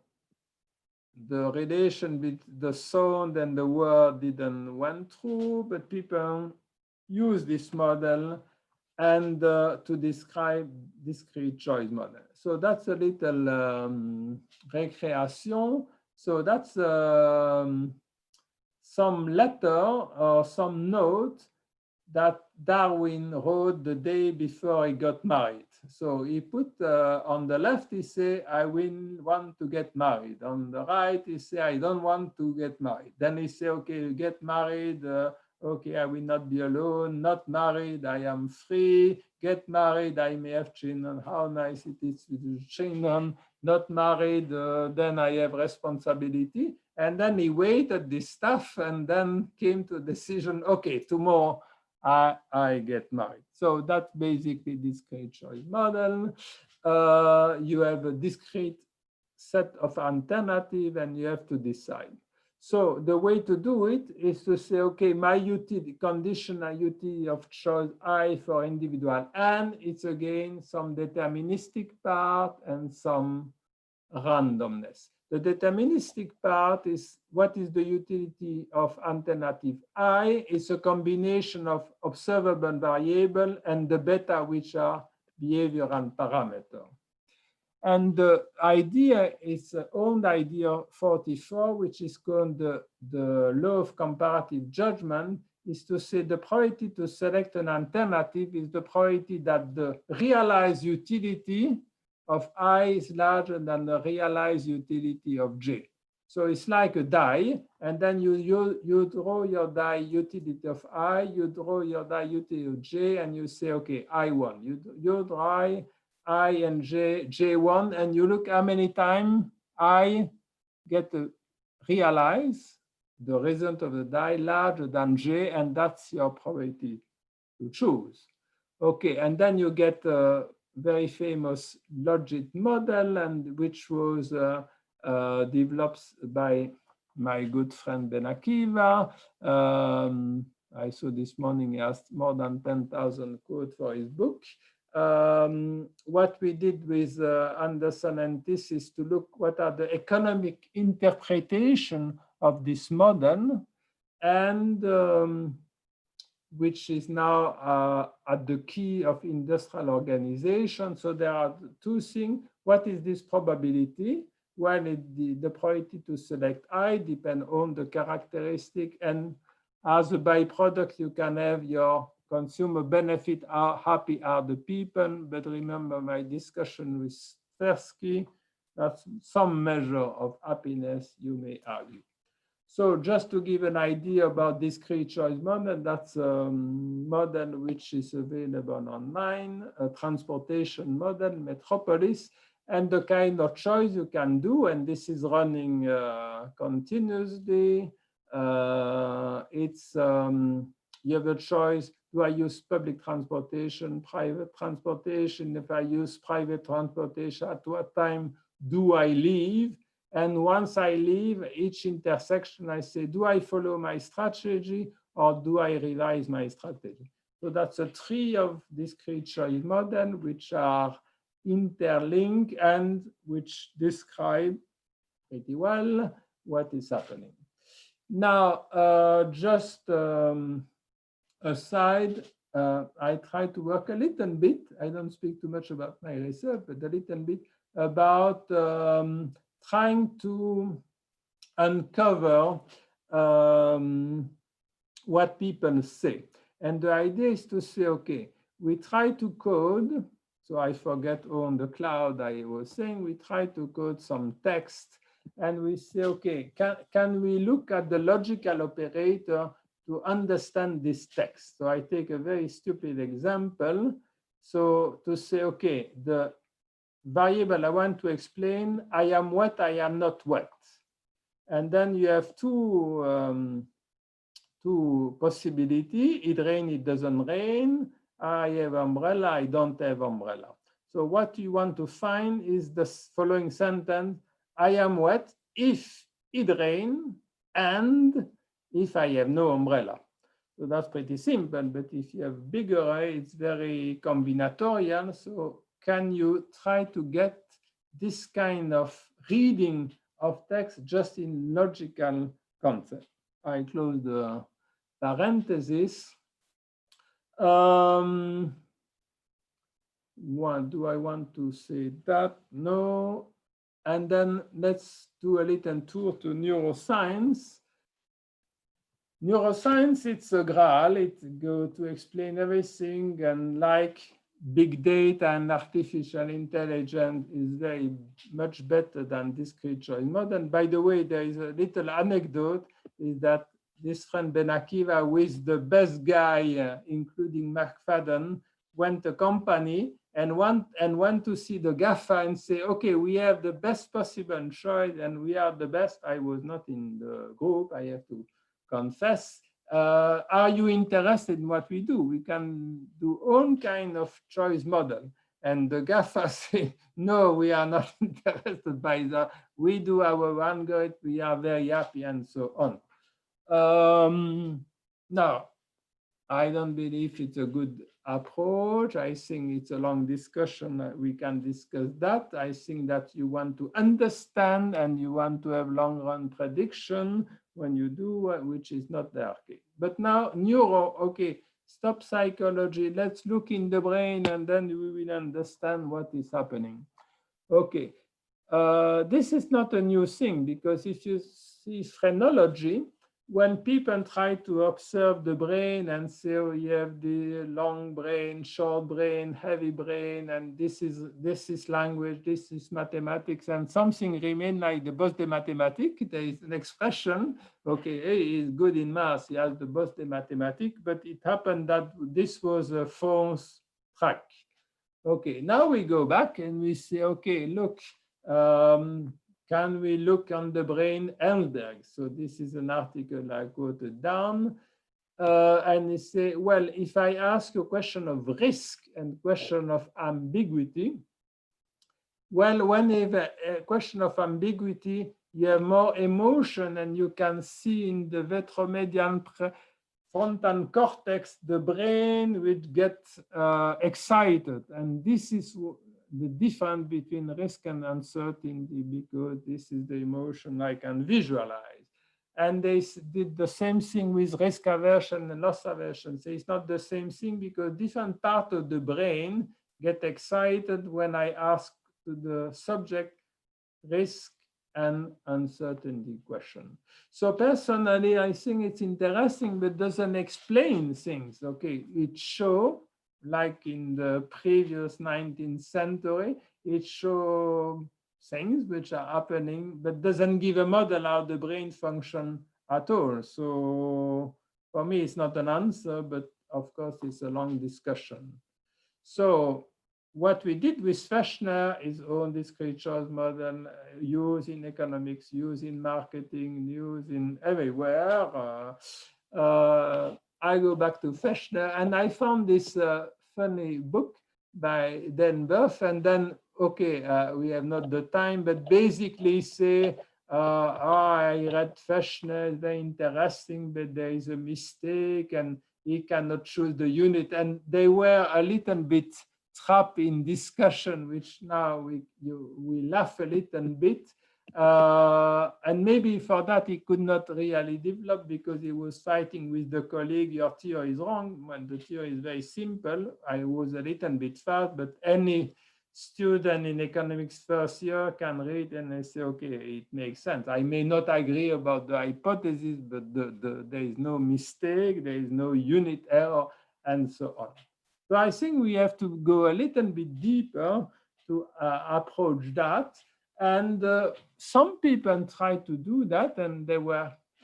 the relation between the sound and the word didn't went through, but people use this model and to describe discrete choice model. So that's a little recreation. So that's some letter or some note that Darwin wrote the day before he got married. So he put on the left, he say, I will want to get married. On the right, he say, I don't want to get married. Then he say, okay, you get married. Okay, I will not be alone. Not married, I am free. Get married, I may have children. How nice it is with children. Not married, then I have responsibility. And then he waited this stuff and then came to a decision, okay, tomorrow I get married. So that's basically discrete choice model. You have a discrete set of alternatives and you have to decide. So the way to do it is to say, okay, my utility, conditional utility of choice I for individual n, it's again some deterministic part and some randomness. The deterministic part is what is the utility of alternative I. It's a combination of observable variable and the beta, which are behavioral parameter. And the idea is the old idea 44, which is called the law of comparative judgment, is to say the probability to select an alternative is the probability that the realized utility of I is larger than the realized utility of J. So it's like a die, and then you draw your die utility of I, you draw your die utility of J, and you say, okay, I won. You draw I and J1, and you look how many times I get to realize the result of the die larger than J, and that's your probability to choose. Okay, and then you get a very famous logic model, and which was developed by my good friend Ben Akiva. I saw this morning he has more than 10,000 quotes for his book. What we did with Anderson and this is to look what are the economic interpretation of this model, and which is now at the key of industrial organization. So there are two things. What is this probability? Well, the probability to select I depends on the characteristic, and as a byproduct, you can have your consumer benefit, how happy are the people, but remember my discussion with Cergy, that's some measure of happiness, you may argue. So just to give an idea about discrete choice model, that's a model which is available online, a transportation model, Metropolis, and the kind of choice you can do, and this is running continuously. You have a choice, do I use public transportation, private transportation? If I use private transportation, at what time do I leave? And once I leave each intersection, I say, do I follow my strategy or do I revise my strategy? So that's a tree of discrete choice model which are interlinked and which describe pretty well what is happening. Now, just aside, I try to work a little bit. I don't speak too much about my research, but a little bit about trying to uncover what people say. And the idea is to say, okay, we try to code. So I forget on the cloud I was saying, we try to code some text and we say, okay, can we look at the logical operator to understand this text? So I take a very stupid example. So to say, okay, the variable I want to explain, I am wet, I am not wet. And then you have two possibilities, it rains, it doesn't rain, I have umbrella, I don't have umbrella. So what you want to find is the following sentence, I am wet if it rains and if I have no umbrella. So that's pretty simple, but if you have bigger array, it's very combinatorial. So can you try to get this kind of reading of text just in logical concept? I close the parenthesis. What do I want to say? That no, and then let's do a little tour to neuroscience. Neuroscience, it's a graal. It goes to explain everything, and like big data and artificial intelligence is very much better than discrete choice model. And by the way, there is a little anecdote, is that this friend Ben Akiva with the best guy, including McFadden, went to a company and went to see the GAFA and say, okay, we have the best possible choice and we are the best. I was not in the group, I have to confess. Are you interested in what we do? We can do own kind of choice model. And the GAFA say, no, we are not interested by that. We do our own good, we are very happy, and so on. Now, I don't believe it's a good approach. I think it's a long discussion. We can discuss that. I think that you want to understand and you want to have long-run prediction when you do, which is not the case. But now, neuro, okay, stop psychology. Let's look in the brain and then we will understand what is happening. Okay, this is not a new thing, because if you see phrenology, when people try to observe the brain and say, oh, you have the long brain, short brain, heavy brain, and this is language, this is mathematics, and something remain like the boss de mathématiques. There is an expression, okay, hey, he's good in math, he has the boss de mathématiques, but it happened that this was a false track. Okay, now we go back and we say, okay, look, can we look on the brain Elberg? So this is an article I quoted down. And they say, well, if I ask you a question of risk and question of ambiguity, well, whenever a question of ambiguity, you have more emotion and you can see in the ventromedian frontal cortex, the brain would get excited. And this is the difference between risk and uncertainty, because this is the emotion I can visualize. And they did the same thing with risk aversion and loss aversion. So it's not the same thing, because different parts of the brain get excited when I ask to the subject risk and uncertainty question. So personally, I think it's interesting, but doesn't explain things. Okay, it shows, like in the previous 19th century, it shows things which are happening, but doesn't give a model how the brain function at all. So for me, it's not an answer, but of course, it's a long discussion. So what we did with Fechner is own discrete choice model, used in economics, used in marketing, used in everywhere. I go back to Fechner, and I found this funny book by Denberg, and then, okay, we have not the time, but basically say, I read Fechner, it's very interesting, but there is a mistake, and he cannot choose the unit. And they were a little bit trapped in discussion, which now we laugh a little bit. And maybe for that he could not really develop, because he was fighting with the colleague, your theory is wrong, when the theory is very simple. I was a little bit fast, but any student in economics first year can read and they say, okay, it makes sense. I may not agree about the hypothesis, but there is no mistake, there is no unit error, and so on. So I think we have to go a little bit deeper to approach that. And some people try to do that, and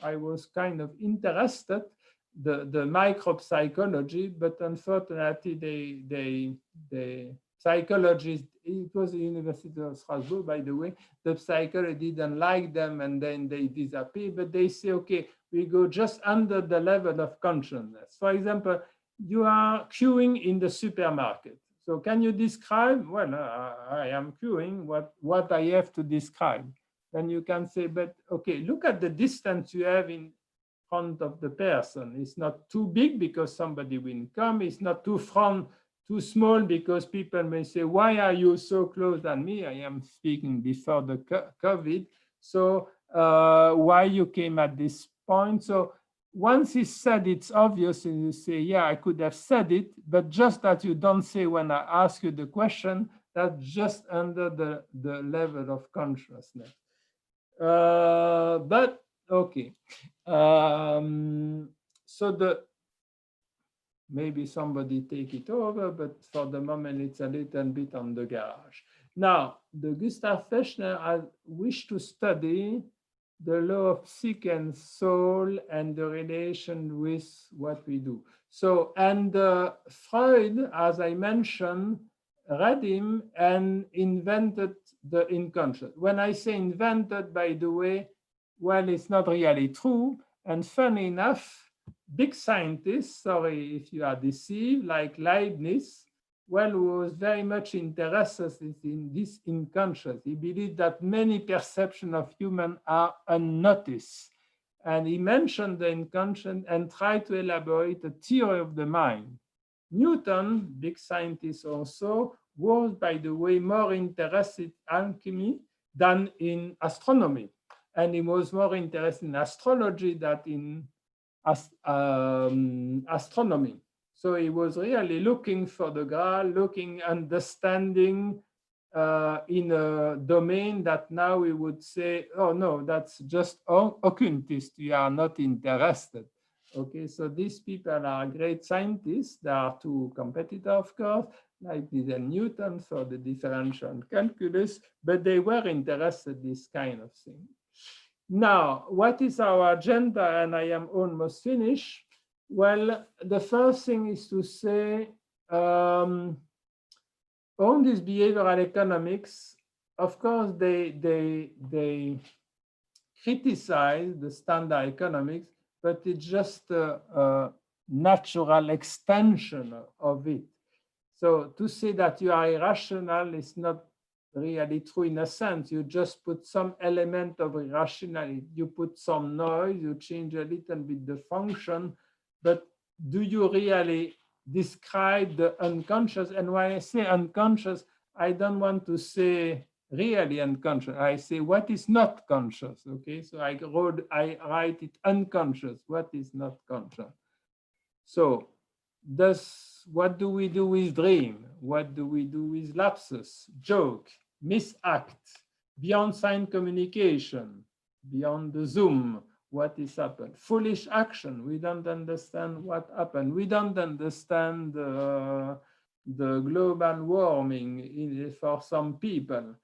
I was kind of interested, the micropsychology, but unfortunately they psychologists, it was the University of Strasbourg, by the way, the psychology didn't like them, and then they disappear, but they say, okay, we go just under the level of consciousness. For example, you are queuing in the supermarket. So can you describe, well, I am queuing, what I have to describe? Then you can say, but okay, look at the distance you have in front of the person. It's not too big because somebody will come. It's not too too small because people may say, why are you so close than me? I am speaking before the COVID. So why you came at this point? So once it's said, it's obvious, and you say, yeah, I could have said it, but just that you don't say when I ask you the question, that's just under the level of consciousness. But okay. So maybe somebody take it over, but for the moment it's a little bit on the garage. Now, the Gustav Fechner, I wish to study the law of psyche and soul and the relation with what we do. So, and Freud, as I mentioned, read him and invented the unconscious. When I say invented, by the way, well, it's not really true. And funny enough, big scientists, sorry if you are deceived, like Leibniz, well, who was very much interested in this unconscious. He believed that many perceptions of humans are unnoticed. And he mentioned the unconscious and tried to elaborate a theory of the mind. Newton, big scientist also, was, by the way, more interested in alchemy than in astronomy. And he was more interested in astrology than in astronomy. So he was really looking for the Graal, understanding in a domain that now we would say, oh no, that's just occultist, we are not interested. Okay, so these people are great scientists. There are two competitors, of course, like Newton for the differential calculus, but they were interested in this kind of thing. Now, what is our agenda? And I am almost finished. Well, the first thing is to say, all these behavioral economics, of course, they criticize the standard economics, but it's just a natural extension of it. So to say that you are irrational is not really true in a sense. You just put some element of irrationality. You put some noise, you change a little bit the function, but do you really describe the unconscious? And when I say unconscious, I don't want to say really unconscious. I say what is not conscious, okay? So I write it unconscious, what is not conscious. So what do we do with dream? What do we do with lapses, joke, misact, beyond sign communication, beyond the Zoom, what is happened? Foolish action, we don't understand what happened. We don't understand the global warming for some people.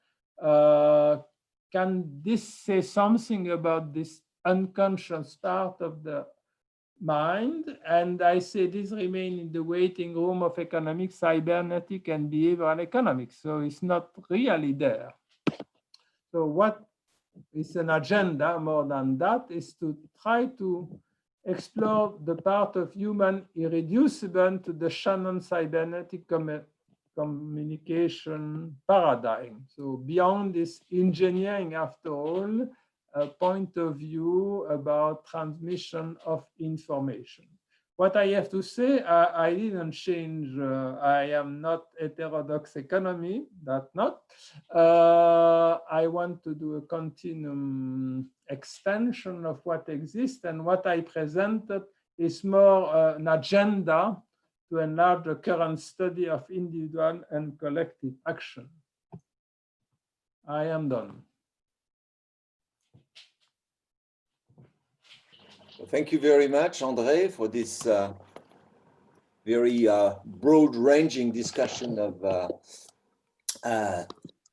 Can this say something about this unconscious part of the mind? And I say this remain in the waiting room of economics, cybernetic and behavioral economics. So it's not really there. So what is an agenda more than that is to try to explore the part of human irreducible to the Shannon cybernetic communication paradigm. So beyond this engineering, after all, a point of view about transmission of information. What I have to say, I didn't change. I am not heterodox economy, that not. I want to do a continuum extension of what exists, and what I presented is more an agenda to enlarge the current study of individual and collective action. I am done. Well, thank you very much, André, for this very broad-ranging discussion of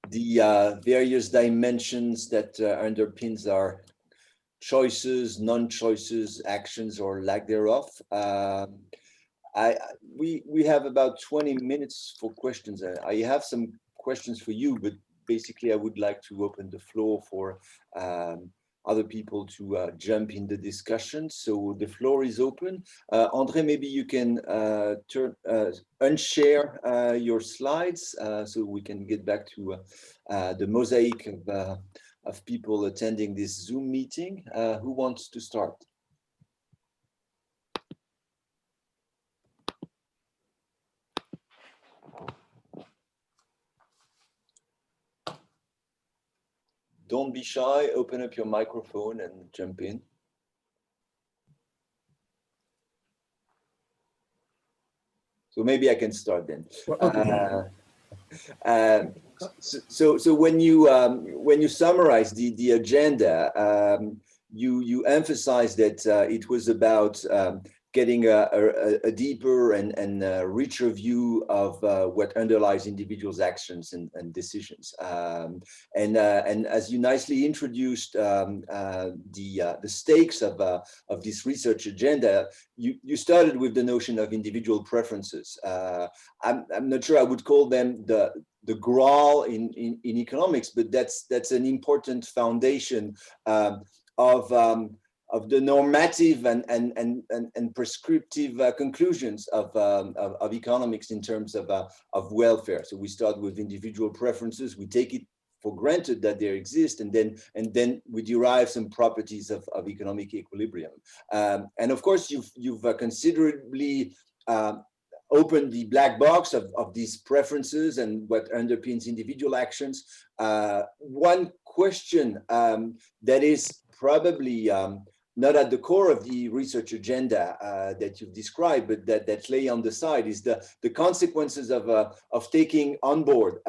the various dimensions that underpins our choices, non-choices, actions, or lack thereof. We have about 20 minutes for questions. I have some questions for you, but basically I would like to open the floor for other people to jump in the discussion. So the floor is open. André, maybe you can unshare your slides so we can get back to the mosaic of people attending this Zoom meeting. Who wants to start? don't be shy, open up your microphone and jump in. So maybe I can start then. So when you summarize the agenda, you emphasize that it was about getting a deeper and richer view of what underlies individuals' actions and decisions. And as you nicely introduced the stakes of this research agenda, you started with the notion of individual preferences. I'm not sure I would call them the Graal in economics, but that's an important foundation of the normative and prescriptive conclusions of economics in terms of welfare. So we start with individual preferences, we take it for granted that they exist, and then we derive some properties of economic equilibrium. And of course, you've considerably opened the black box of these preferences and what underpins individual actions. One question that is probably not at the core of the research agenda that you've described, but that lay on the side, is the consequences of taking on board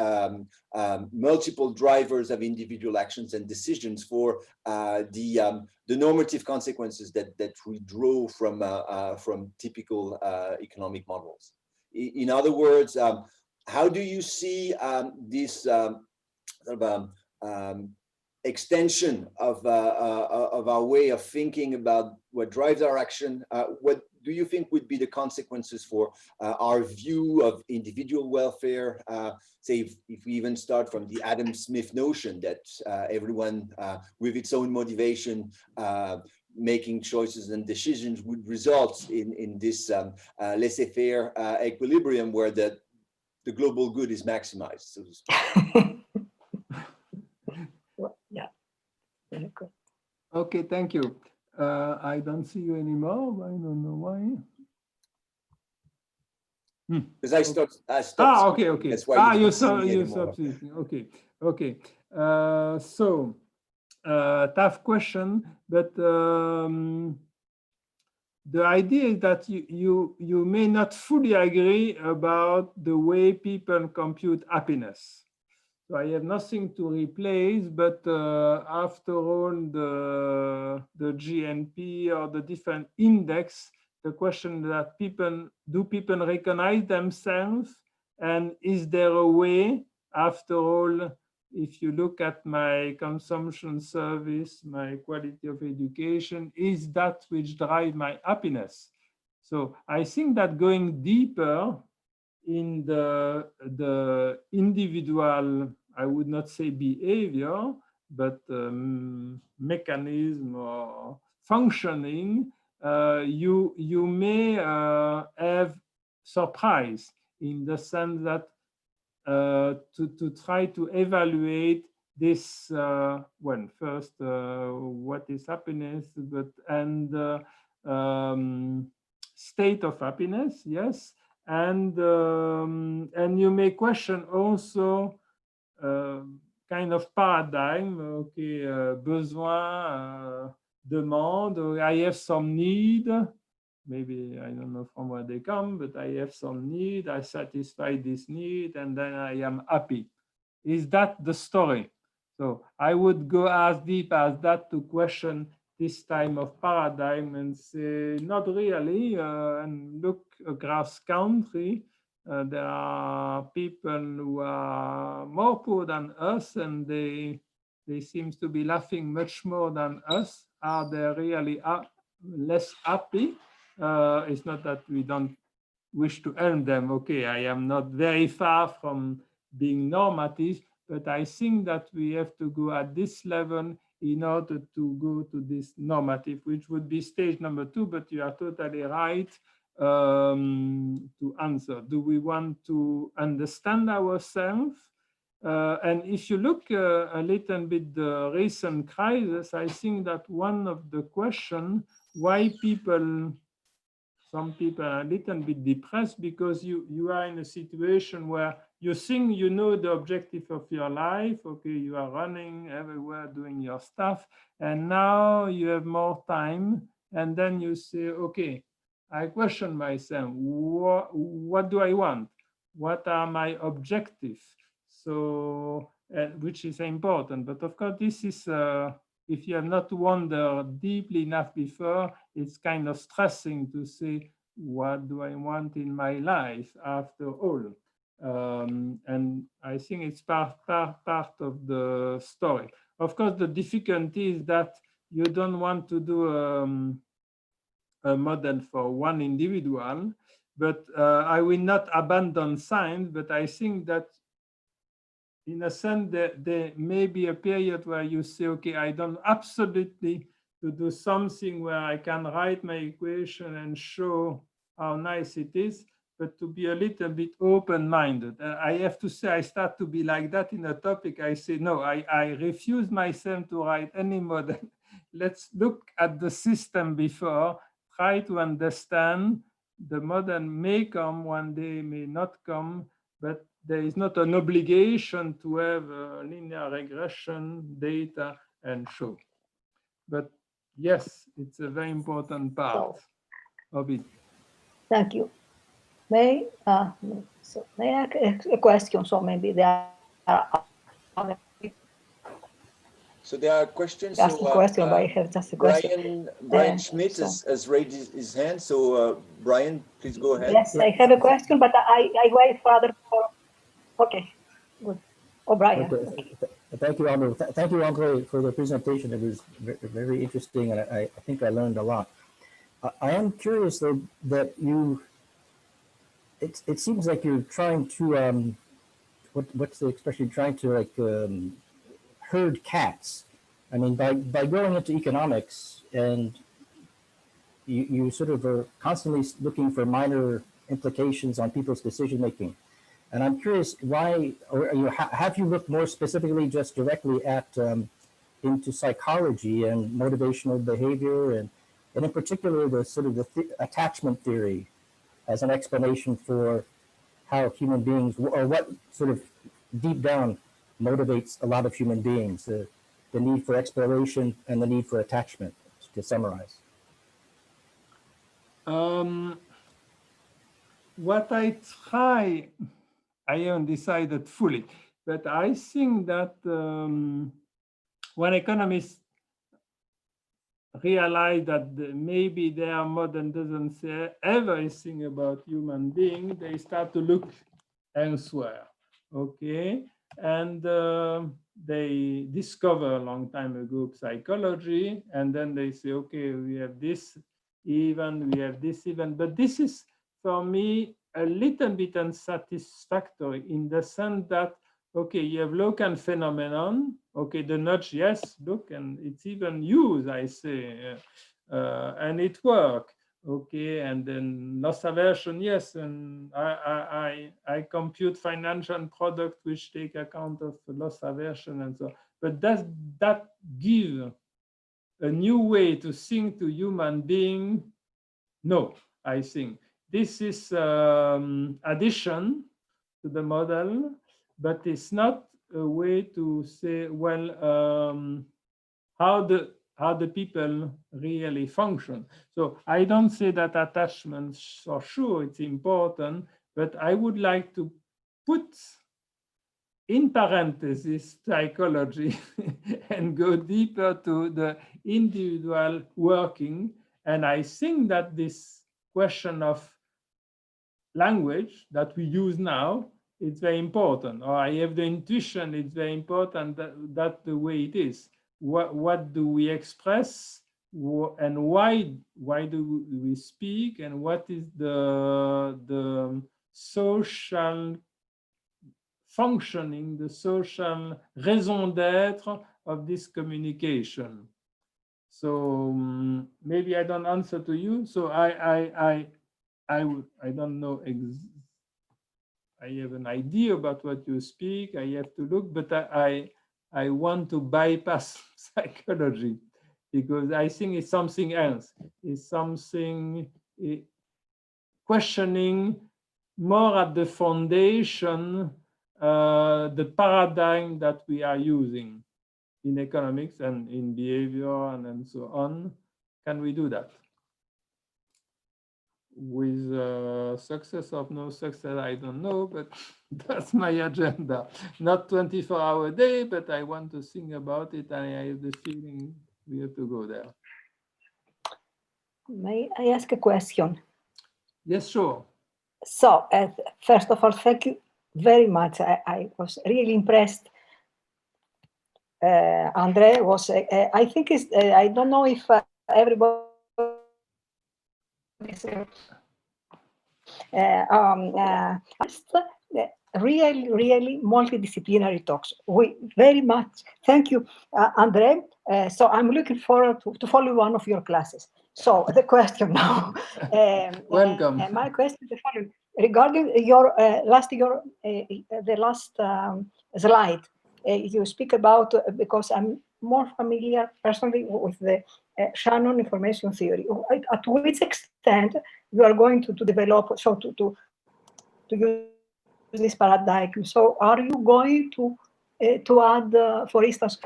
multiple drivers of individual actions and decisions for the normative consequences that we draw from typical economic models. In other words, how do you see this extension of our way of thinking about what drives our action? What do you think would be the consequences for our view of individual welfare? Say, if we even start from the Adam Smith notion that everyone with its own motivation making choices and decisions would result in this laissez-faire equilibrium where the global good is maximized, so to speak. Okay, thank you. I don't see you anymore. I don't know why. Because I stopped. Okay. That's why you stopped speaking. Okay. So tough question, but the idea is that you may not fully agree about the way people compute happiness. So I have nothing to replace, but after all, the GNP or the different index, the question that people recognize themselves, and is there a way, after all, if you look at my consumption service, my quality of education, is that which drives my happiness? So I think that going deeper in the individual, I would not say behavior, but mechanism or functioning, you may have surprise in the sense that to try to evaluate this, first, what is happiness, and state of happiness, yes. And you may question also kind of paradigm, okay, besoin, demande, I have some need, maybe I don't know from where they come, but I have some need, I satisfy this need, and then I am happy. Is that the story? So I would go as deep as that to question this time of paradigm and say, not really, and look across country, there are people who are more poor than us, and they seem to be laughing much more than us. Are they really less happy? It's not that we don't wish to earn them. Okay, I am not very far from being normative, but I think that we have to go at this level in order to go to this normative, which would be stage number 2, but you are totally right to answer. Do we want to understand ourselves? And if you look a little bit the recent crisis, I think that one of the questions why some people are a little bit depressed, because you are in a situation where you think you know the objective of your life. Okay, you are running everywhere doing your stuff, and now you have more time, and then you say, okay, I question myself, what do I want? What are my objectives? So, which is important. But of course, this is, if you have not wondered deeply enough before, it's kind of stressing to say, what do I want in my life after all? And I think it's part of the story. Of course, the difficulty is that you don't want to do a model for one individual, but I will not abandon science, but I think that in a sense there may be a period where you say, okay, I don't absolutely to do something where I can write my equation and show how nice it is, but to be a little bit open-minded. I have to say I start to be like that in a topic. I say, no, I refuse myself to write any model. Let's look at the system before, try to understand. The model may come one day, may not come, but there is not an obligation to have a linear regression data and show. But yes, it's a very important part of it. Thank you. May I ask a question? So maybe there are other So there are questions. asking question, but I have just a question. Brian Schmidt has raised his hand. So Brian, please go ahead. Yes, I have a question, but I wait further for. Okay, good. Oh, Brian. Okay. Thank you, André. Thank you, André, for the presentation. It was very interesting, and I think I learned a lot. I am curious, though, that you. It seems like you're trying to what's the expression? Trying to like herd cats. I mean, by going into economics, and you sort of are constantly looking for minor implications on people's decision making. And I'm curious why, or have you looked more specifically just directly at into psychology and motivational behavior, and in particular the sort of the attachment theory as an explanation for how human beings, or what sort of deep down motivates a lot of human beings, the need for exploration and the need for attachment, to summarize. What I try, I haven't decided fully, but I think that when economists realize that maybe their model doesn't say everything about human beings, they start to look elsewhere, okay? And they discover a long time ago psychology, and then they say, okay, we have this event, we have this event, but this is, for me, a little bit unsatisfactory in the sense that, okay, you have local phenomenon, okay, the nudge, yes, look, and it's even used, I say, and it works, okay, and then loss aversion, yes, and I compute financial product which take account of loss aversion and so on. But does that give a new way to think to human being? No, I think. This is addition to the model, but it's not a way to say, well, how the people really function. So I don't say that attachments, for sure, it's important, but I would like to put in parentheses psychology and go deeper to the individual working. And I think that this question of language that we use now, it's very important. Or I have the intuition, it's very important that the way it is. What do we express, and why do we speak, and what is the social functioning, the social raison d'être of this communication? So maybe I don't answer to you. So I don't know. I have an idea about what you speak. I have to look, but I want to bypass psychology because I think it's something else. It's something questioning more at the foundation the paradigm that we are using in economics and in behavior and so on. Can we do that? With success or no success, I don't know, but that's my agenda. Not 24-hour day, but I want to think about it, and I have the feeling we have to go there. May I ask a question? Yes, sure. So, first of all, thank you very much. I was really impressed. André was, I think, I don't know if everybody is really multidisciplinary talks. We very much thank you, André. So I'm looking forward to follow one of your classes. So the question now. Welcome. My question is the following: regarding your the last slide, you speak about, because I'm more familiar personally with the Shannon information theory. At which extent you are going to develop, so to use this paradigm? So are you going to add, for instance,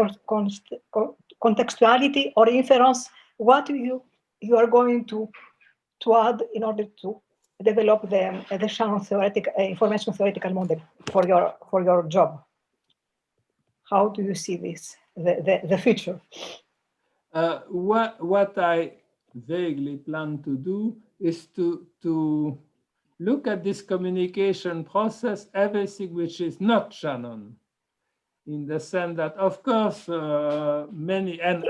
contextuality or inference? What you are going to add in order to develop the Shannon theoretical information theoretical model for your job? How do you see this, the future? What I vaguely plan to do is to look at this communication process, everything which is not Shannon, in the sense that, of course, many, and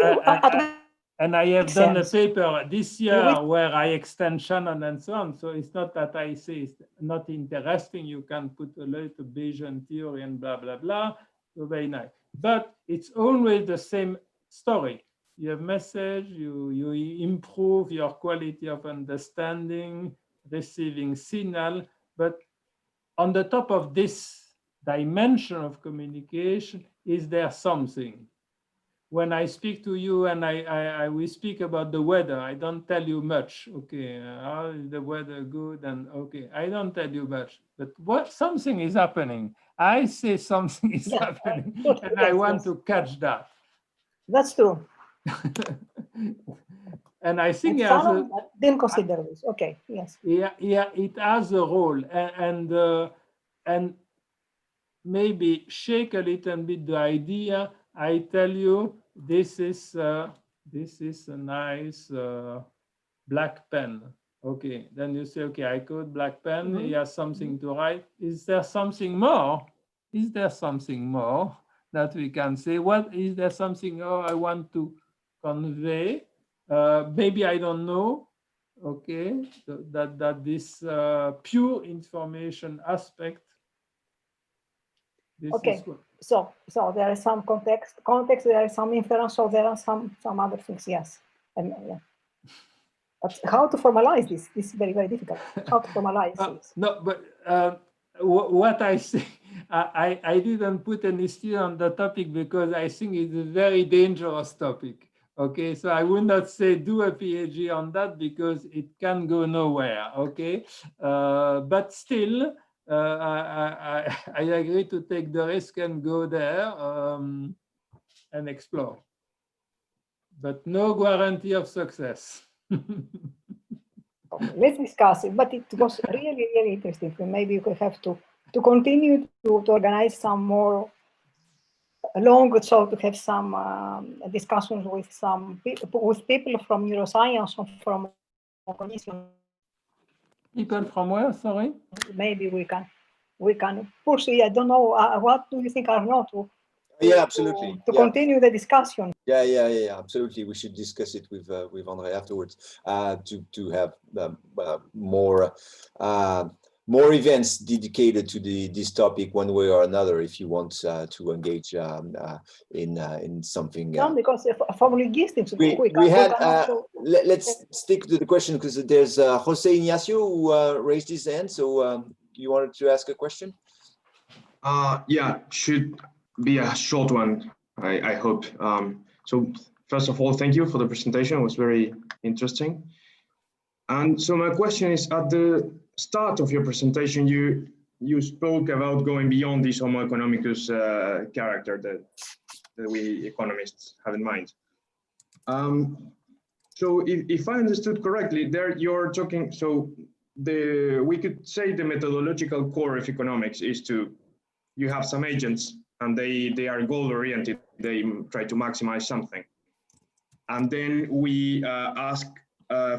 I have done a paper this year where I extend Shannon and so on. So it's not that I say it's not interesting. You can put a little Bayesian theory and blah, blah, blah. So very nice. But it's always the same story. You have message, you improve your quality of understanding, receiving signal. But on the top of this dimension of communication, is there something? When I speak to you and we speak about the weather, I don't tell you much. Okay, how is the weather good? And okay, I don't tell you much. But what something is happening. I say something is happening, and I want to catch that. That's true. And I think didn't consider this. Okay, yes. Yeah, it has a role, and maybe shake a little bit the idea. I tell you, this is a nice black pen. Okay, then you say, okay, I code black pen. He has something to write. Is there something more? Is there something more that we can say? What is there something more I want to convey? Maybe I don't know. Okay, that this pure information aspect. Okay, so there is some context, there is some inference, so there are some other things, yes. And yeah. But how to formalize this? This is very, very difficult. How to formalize this? No, but what I say, I didn't put any still on the topic because I think it's a very dangerous topic. Okay, so I would not say do a PhD on that because it can go nowhere. Okay, but still, I agree to take the risk and go there and explore. But no guarantee of success. Okay, let's discuss it. But it was really, really interesting. Maybe you could have to continue to organize some more long, so to have some discussions with people from neuroscience or from cognition. People from where? Sorry. Maybe we can pursue. I don't know. What do you think, Arnaud? Yeah, absolutely. To continue the discussion. Yeah, absolutely. We should discuss it with André afterwards to have more events dedicated to this topic one way or another. If you want to engage in something. No, because from linguistics, let's stick to the question because there's Jose Ignacio who raised his hand. So you wanted to ask a question? Yeah, should be a short one, I hope. So first of all, thank you for the presentation. It was very interesting. And so my question is, at the start of your presentation, you you spoke about going beyond this homo economicus character that we economists have in mind. So if I understood correctly, there you're talking, so we could say the methodological core of economics is you have some agents and they are goal oriented, they try to maximize something. And then we ask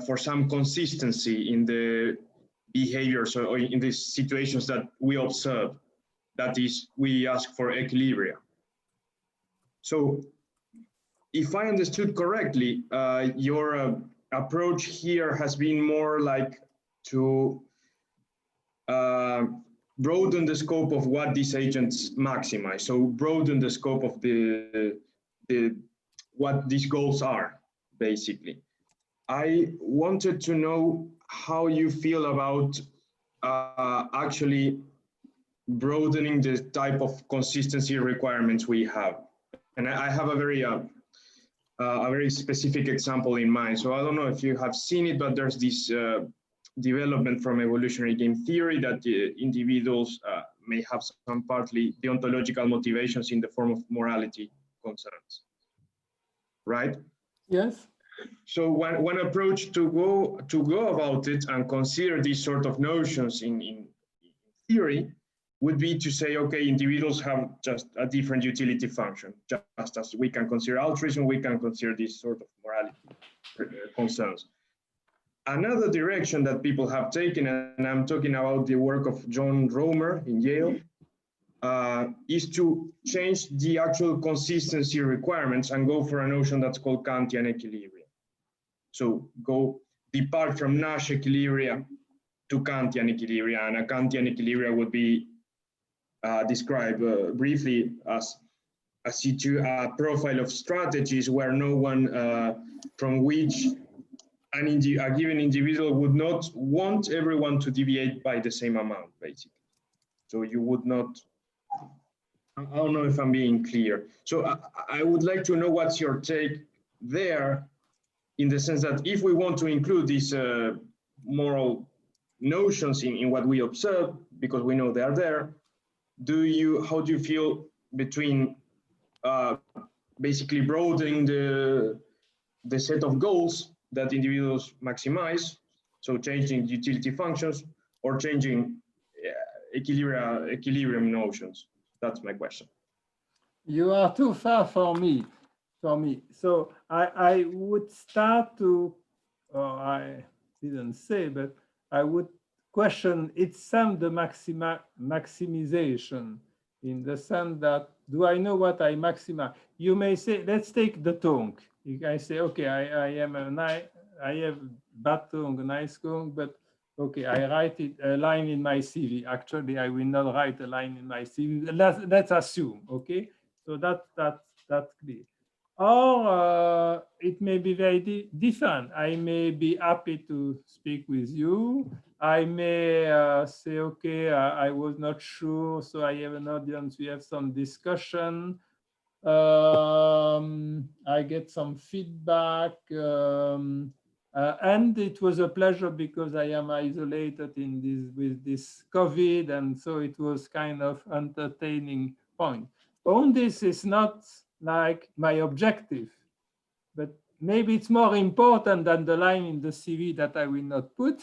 for some consistency in the behaviors or in the situations that we observe. That is, we ask for equilibria. So if I understood correctly, your approach here has been more like to broaden the scope of what these agents maximize. So broaden the scope of what these goals are, basically. I wanted to know how you feel about actually broadening the type of consistency requirements we have. And I have a very specific example in mind. So I don't know if you have seen it, but there's this development from evolutionary game theory that individuals may have some partly deontological motivations in the form of morality concerns, right? Yes. So one approach to go about it and consider these sort of notions in theory would be to say, okay, individuals have just a different utility function, just as we can consider altruism, we can consider this sort of morality concerns. Another direction that people have taken, and I'm talking about the work of John Romer in Yale, is to change the actual consistency requirements and go for a notion that's called Kantian equilibrium. So depart from Nash equilibria to Kantian equilibria, and a Kantian equilibria would be described briefly as a profile of strategies where no one from which a given individual would not want everyone to deviate by the same amount, basically. So you would not, I don't know if I'm being clear. So I would like to know what's your take there, in the sense that if we want to include these moral notions in what we observe, because we know they are there, how do you feel between basically broadening the set of goals that individuals maximize, so changing utility functions, or changing equilibrium notions? That's my question. You are too far for me. So I would start to, I didn't say, but I would question itself the maximization, in the sense that, do I know what I maximize? You may say, let's take the tongue. You can say, okay, I have bad tongue, nice tongue, but okay, I write a line in my CV. Actually, I will not write a line in my CV. Let's assume, okay? So that's clear. Or it may be very different. I may be happy to speak with you. I may say, okay, I was not sure, so I have an audience, we have some discussion. I get some feedback. And it was a pleasure because I am isolated with this COVID, and so it was kind of entertaining point. All this is not like my objective, but maybe it's more important than the line in the CV that I will not put.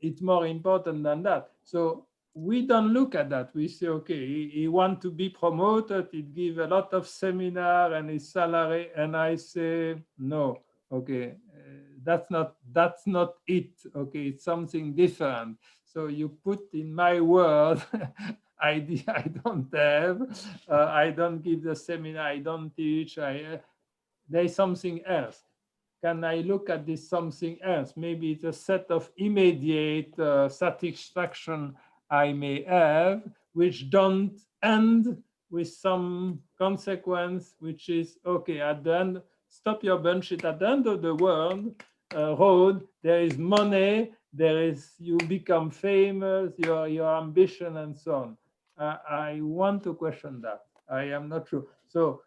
It's more important than that. So we don't look at that. We say, okay, he wants to be promoted, he give a lot of seminar and his salary, and I say, no, okay, that's not it. Okay, it's something different. So you put in my word idea I don't have. I don't give the seminar, I don't teach. There's something else. Can I look at this something else? Maybe it's a set of immediate satisfaction I may have, which don't end with some consequence, which is, okay, at the end, stop your bullshit. At the end of the road, there is money, you become famous, your ambition, and so on. I want to question that. I am not sure. So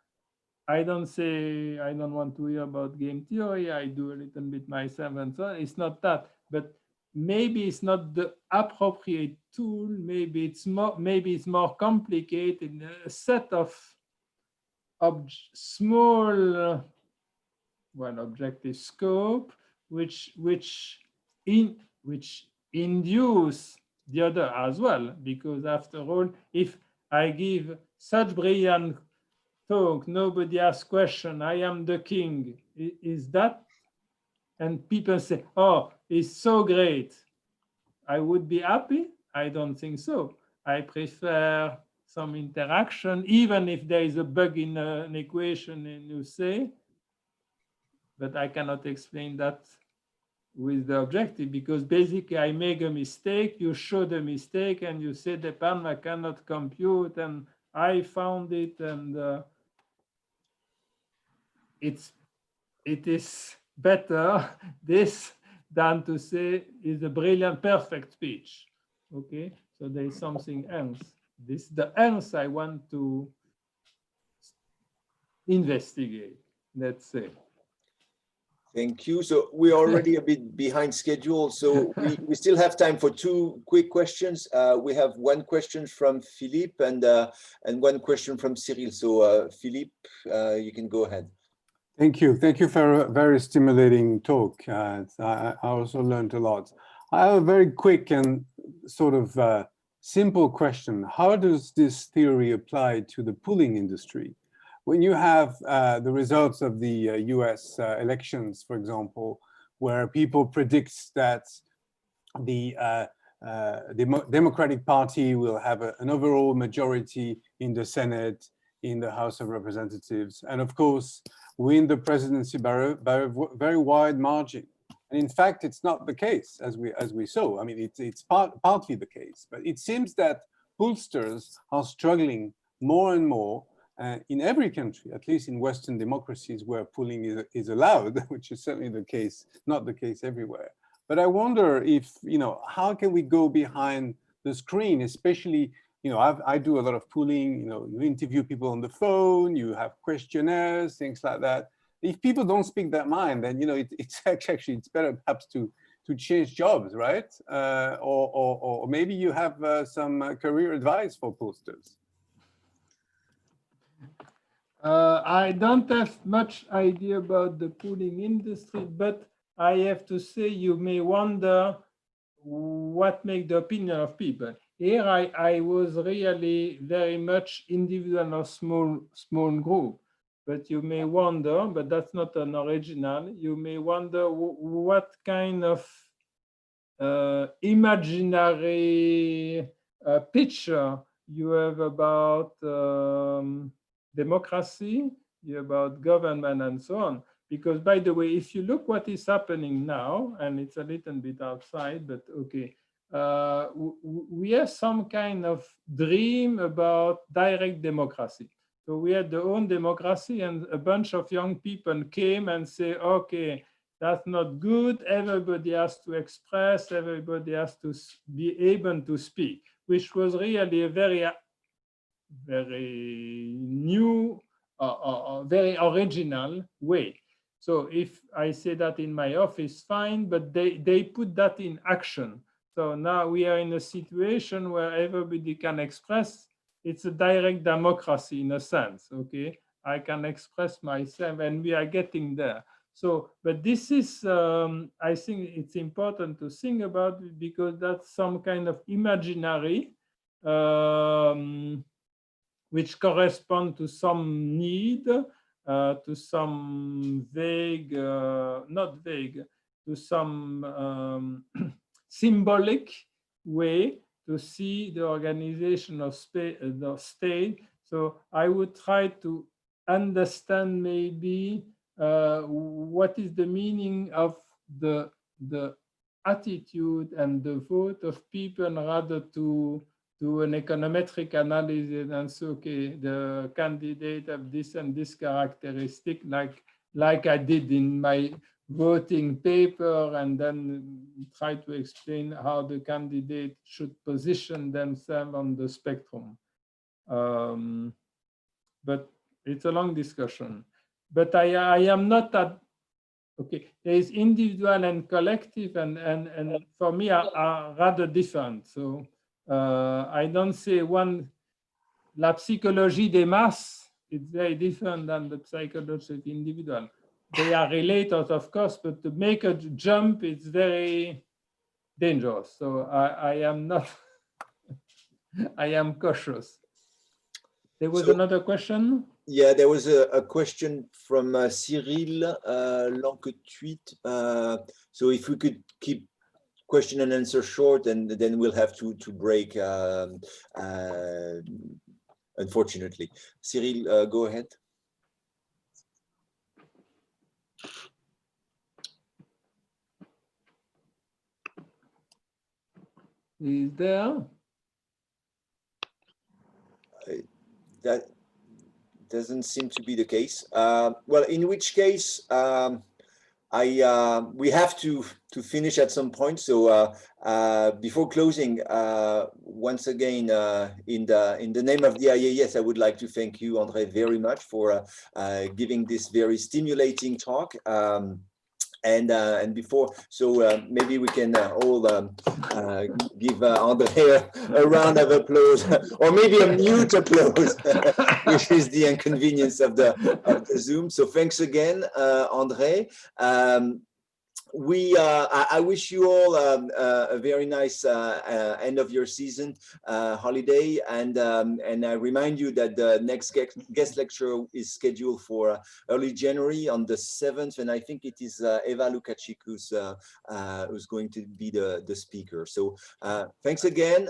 I don't say I don't want to hear about game theory. I do a little bit myself and so on. It's not that. But maybe it's not the appropriate tool. Maybe it's more complicated in a set of small objective scope, which induce the other as well. Because after all, if I give such brilliant talk, nobody asks question, I am the king, is that? And people say, oh, it's so great, I would be happy? I don't think so. I prefer some interaction, even if there is a bug in an equation and you say, but I cannot explain that with the objective, because basically I make a mistake, you show the mistake, and you say De Palma cannot compute, and I found it, and it is better this than to say is a brilliant, perfect speech. Okay, so there is something else. This is the else I want to investigate, let's say. Thank you. So we're already a bit behind schedule, so we still have time for two quick questions. We have one question from Philippe and one question from Cyril. So Philippe, you can go ahead. Thank you. Thank you for a very stimulating talk. I also learned a lot. I have a very quick and sort of simple question. How does this theory apply to the pooling industry? When you have the results of the US elections, for example, where people predict that the Democratic Party will have an overall majority in the Senate, in the House of Representatives, and of course, win the presidency by a very wide margin. And in fact, it's not the case, as we saw. I mean, it's partly the case, but it seems that pollsters are struggling more and more in every country, at least in Western democracies where polling is allowed, which is certainly the case, not the case everywhere. But I wonder if, how can we go behind the screen, especially, I do a lot of polling, you interview people on the phone, you have questionnaires, things like that. If people don't speak their mind, then, it's better perhaps to change jobs, right? Or maybe you have some career advice for pollsters. I don't have much idea about the polling industry, but I have to say you may wonder what makes the opinion of people. Here I was really very much individual or small group, but you may wonder, but that's not an original, you may wonder what kind of imaginary picture you have about democracy, about government, and so on. Because, by the way, if you look what is happening now, and it's a little bit outside, but okay, we have some kind of dream about direct democracy. So we had the own democracy, and a bunch of young people came and say, okay, that's not good. Everybody has to express, everybody has to be able to speak, which was really a very new, very original way. So if I say that in my office, fine, but they put that in action. So now we are in a situation where everybody can express. It's a direct democracy in a sense, okay? I can express myself, and we are getting there. So, but this is, I think it's important to think about it, because that's some kind of imaginary, which correspond to some need, to some vague, not vague, to some symbolic way to see the organization of the state. So I would try to understand maybe what is the meaning of the attitude and the vote of people, rather to do an econometric analysis and say, okay, the candidate of this and this characteristic, like I did in my voting paper, and then try to explain how the candidate should position themselves on the spectrum. But it's a long discussion. But I am not Okay, there is individual and collective, and for me are rather different. So I don't say one, la psychologie des masses, it's very different than the psychology of individual. They are related, of course, but to make a jump, it's very dangerous. So I am not, I am cautious. There was another question. Yeah, there was a question from Cyril Lanquetuit. So if we could keep question and answer short, and then we'll have to break, unfortunately. Cyril, go ahead. Is there? That doesn't seem to be the case. Well, in which case, we have to finish at some point. So before closing, once again, in the name of the IAS, I would like to thank you, André, very much for giving this very stimulating talk. And before, so maybe we can all give André a round of applause, or maybe a mute applause, which is the inconvenience of the Zoom. So thanks again, André. I wish you all a very nice end of your season holiday, and I remind you that the next guest lecture is scheduled for early January on the 7th, and I think it is Eva Lukacic who's going to be the speaker. So thanks again,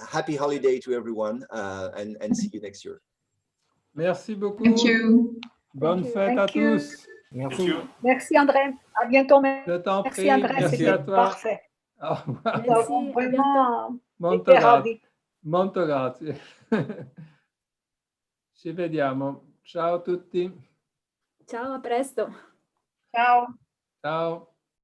happy holiday to everyone, and see you next year. Merci beaucoup. Thank you. Bonne fête à tous. Merci. Merci André. À bientôt. Je t'en prie. Merci André, Merci c'était à toi. parfait. Au revoir. Nous avons vraiment Molto été ravis. Molto grazie. Ci vediamo. Ciao a tutti. Ciao, a presto. Ciao. Ciao.